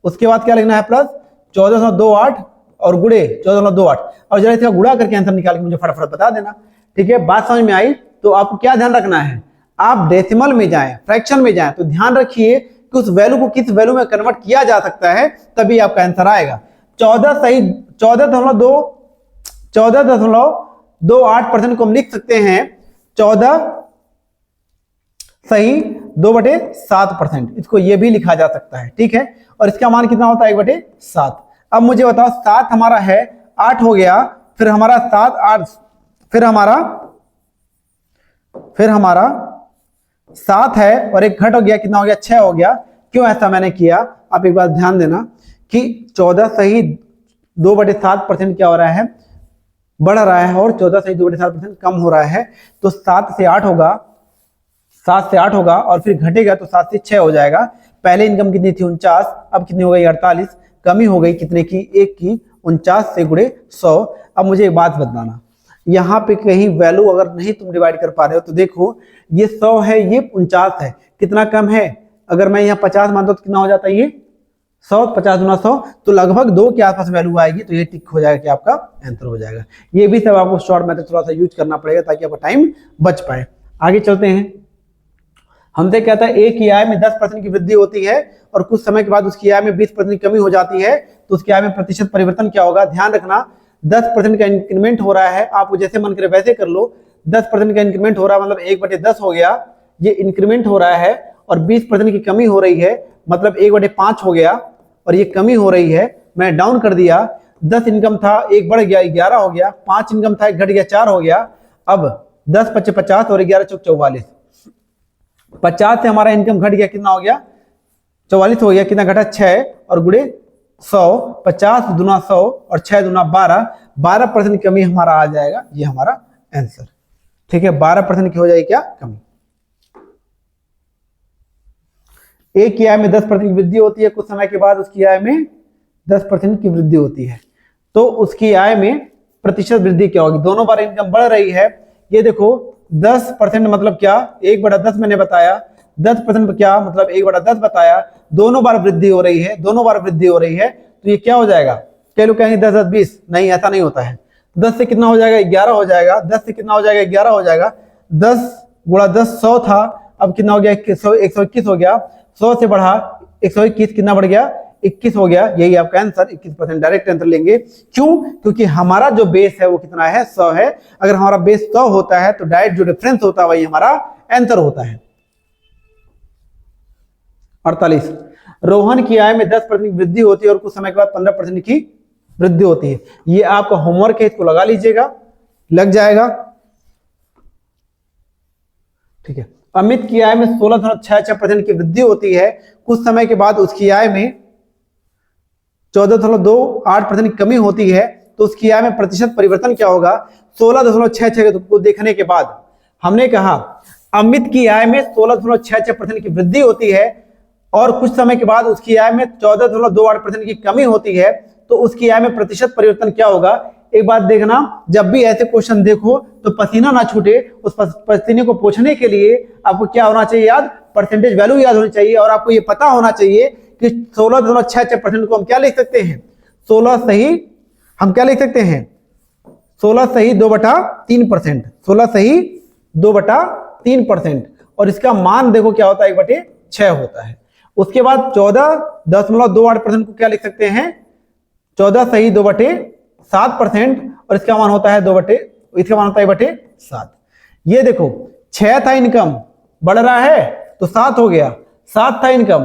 उसके बाद क्या लिखना है, प्लस 14.28 और गुणे 14.28, और जरा इसका गुणा करके आंसर निकाल के मुझे फटाफट बता देना। ठीक है, बात समझ में आई। तो आपको क्या ध्यान रखना है, आप डेसिमल में जाएं, फ्रैक्शन में जाएं, तो ध्यान रखिए कि उस वैल्यू को किस वैल्यू में कन्वर्ट किया जा सकता है, तभी आपका आंसर आएगा। 14.28% को हम लिख सकते हैं 14 सही 2/7%, इसको ये भी लिखा जा सकता है। ठीक है, और इसका मान कितना होता है, 1/7। अब मुझे बताओ 7 हमारा है, 8 हो गया, फिर हमारा 7 8, फिर हमारा 7 है और एक घट हो गया, कितना हो गया, 6 हो गया। क्यों ऐसा मैंने किया, आप एक बात ध्यान देना कि 14 सही 2/7% क्या हो रहा है, बढ़ रहा है, और 14 सही 2/7% कम हो रहा है। तो 7 से 8 होगा, 7 से 8 होगा और फिर घटेगा तो 7 से 6 हो जाएगा। पहले इनकम कितनी थी 49, अब कितनी हो गई 48, कमी हो गई कितने की, 1 की। 49 से गुणे 100। अब मुझे एक बात बताना, यहाँ पे कहीं वैल्यू अगर नहीं तुम डिवाइड कर पा रहे हो तो देखो ये 100 है, ये 49 है, कितना कम है। अगर मैं यहाँ 50 मानता हूं तो कितना हो जाता है ये 100, 50 गुना 100, तो लगभग 2 के आसपास वैल्यू आएगी, तो ये टिक हो जाएगा कि आपका आंसर हो जाएगा। ये भी सब आपको शॉर्ट मेथड थोड़ा सा यूज करना पड़ेगा ताकि आपका टाइम बच पाए। आगे चलते हैं। हमसे कहता है एक की आय में 10% की वृद्धि होती है और कुछ समय के बाद उसकी आय में 20% की कमी हो जाती है, तो उसकी आय में प्रतिशत परिवर्तन क्या होगा। ध्यान रखना 10% का इंक्रीमेंट हो रहा है, आपको जैसे मन करे वैसे कर लो। 10% का इंक्रीमेंट हो रहा है मतलब 1/10 हो गया, ये इंक्रीमेंट हो रहा है। और 20% की कमी हो रही है मतलब 1/5 हो गया, और ये कमी हो रही है। मैं डाउन कर दिया, 10 इनकम था, 1 बढ़ गया 11 हो गया, 5 इनकम था 1 घट गया 4 हो गया। अब 10 × 5 = 50 और 11 × 4 = 44। 50 से हमारा इनकम घट गया, कितना हो गया 44 हो गया, कितना घटा 6 और गुणे 100, 50 दूना 100 और 6 दूना 12, 12% की कमी हमारा आ जाएगा, ये हमारा आंसर। ठीक है, 12% की हो जाएगी क्या कमी। एक की आय में 10% की वृद्धि होती है, कुछ समय के बाद उसकी आय में 10% की वृद्धि होती है, तो उसकी आय में प्रतिशत वृद्धि क्या होगी। दोनों बार इनकम बढ़ रही है, ये देखो 10% मतलब क्या 1/10 मैंने बताया, 10% क्या मतलब 1/10 बताया, दोनों बार वृद्धि हो रही है, दोनों बार वृद्धि हो रही है, तो ये क्या हो जाएगा। कई लोग कहेंगे 10 10 20, नहीं ऐसा नहीं होता है। 10 से कितना हो जाएगा 11 हो जाएगा, 10 से कितना हो जाएगा 11 हो जाएगा, 10 × 10 100 था, अब कितना हो गया 121 हो गया, 100 से बढ़ा 121, कितना बढ़ गया 21 हो गया, यही आपका आंसर 21% डायरेक्ट आंसर लेंगे। क्यों, क्योंकि हमारा जो बेस है वो कितना है 100 है। अगर हमारा बेस 100 होता है तो डायरेक्ट जो डिफरेंस होता है वही हमारा आंसर होता है। 48, रोहन की आय में 10% की वृद्धि होती है और कुछ समय के बाद 15% की वृद्धि होती है। ये आपका होमवर्क है, इसको लगा लीजिएगा, लग जाएगा। ठीक है, अमित की आय में 16.66% की वृद्धि होती है, कुछ समय के बाद उसकी आय में 14.28% की कमी होती है, तो उसकी आय में प्रतिशत परिवर्तन क्या होगा। 16.66 को देखने के बाद हमने कहा अमित की आय में 16.66% की वृद्धि होती है और कुछ समय के बाद उसकी आय में 14.28% की कमी होती है, तो उसकी आय में प्रतिशत परिवर्तन क्या होगा। एक बात देखना, जब भी ऐसे क्वेश्चन देखो तो पसीना ना छूटे, उस पसीने को पोंछने के लिए आपको क्या होना चाहिए याद, परसेंटेज वैल्यू याद होनी चाहिए। और आपको ये पता होना चाहिए कि 16.66% को हम क्या लिख सकते हैं, 16 सही हम क्या लिख सकते हैं 16 सही 2/3%, 16 सही 2/3%, और इसका मान देखो क्या होता है 1/6 होता है। उसके बाद 14.28% को क्या लिख सकते हैं 14 सही 2/7%, और इसका मान होता है 1/7। ये देखो 6 था इनकम, बढ़ रहा है तो 7 हो गया, 7 था इनकम,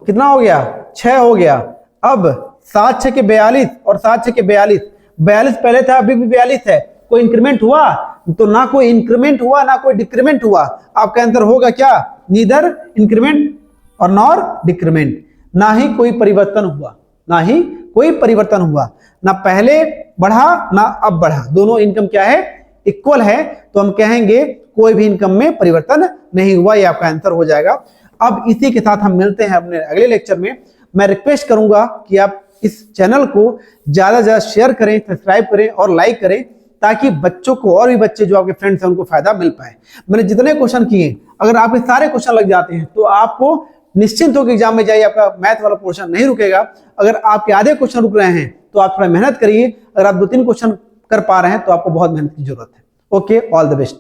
कितना हो गया 6 हो गया। अब 7 6 के 42 और 7 6 के 42, 42 पहले था अभी भी 42 है, कोई इंक्रीमेंट हुआ तो ना कोई इंक्रीमेंट हुआ ना कोई डिक्रीमेंट हुआ। आपका आंसर होगा क्या, नीदर इंक्रीमेंट और नॉर डिक्रीमेंट, ना ही कोई परिवर्तन हुआ, ना ही कोई परिवर्तन हुआ, ना पहले बढ़ा ना अब बढ़ा, दोनों इनकम क्या है इक्वल है, तो हम कहेंगे कोई भी इनकम में परिवर्तन नहीं हुआ, ये आपका आंसर हो जाएगा। अब इसी के साथ हम मिलते हैं अपने अगले लेक्चर में। मैं रिक्वेस्ट करूंगा कि आप इस चैनल को ज्यादा से ज्यादा शेयर करें, सब्सक्राइब करें और लाइक करें, ताकि बच्चों को और भी बच्चे जो आपके फ्रेंड्स हैं उनको फायदा मिल पाए। मैंने जितने क्वेश्चन किए, अगर आपके सारे क्वेश्चन लग जाते हैं तो आपको निश्चिंत होकर एग्जाम में जाइए, आपका मैथ वाला पोर्शन नहीं रुकेगा। अगर आपके आधे क्वेश्चन रुक रहे हैं तो आप थोड़ा मेहनत करिए, अगर आप 2-3 क्वेश्चन कर पा रहे हैं तो आपको बहुत मेहनत की जरूरत है। Okay, all the best.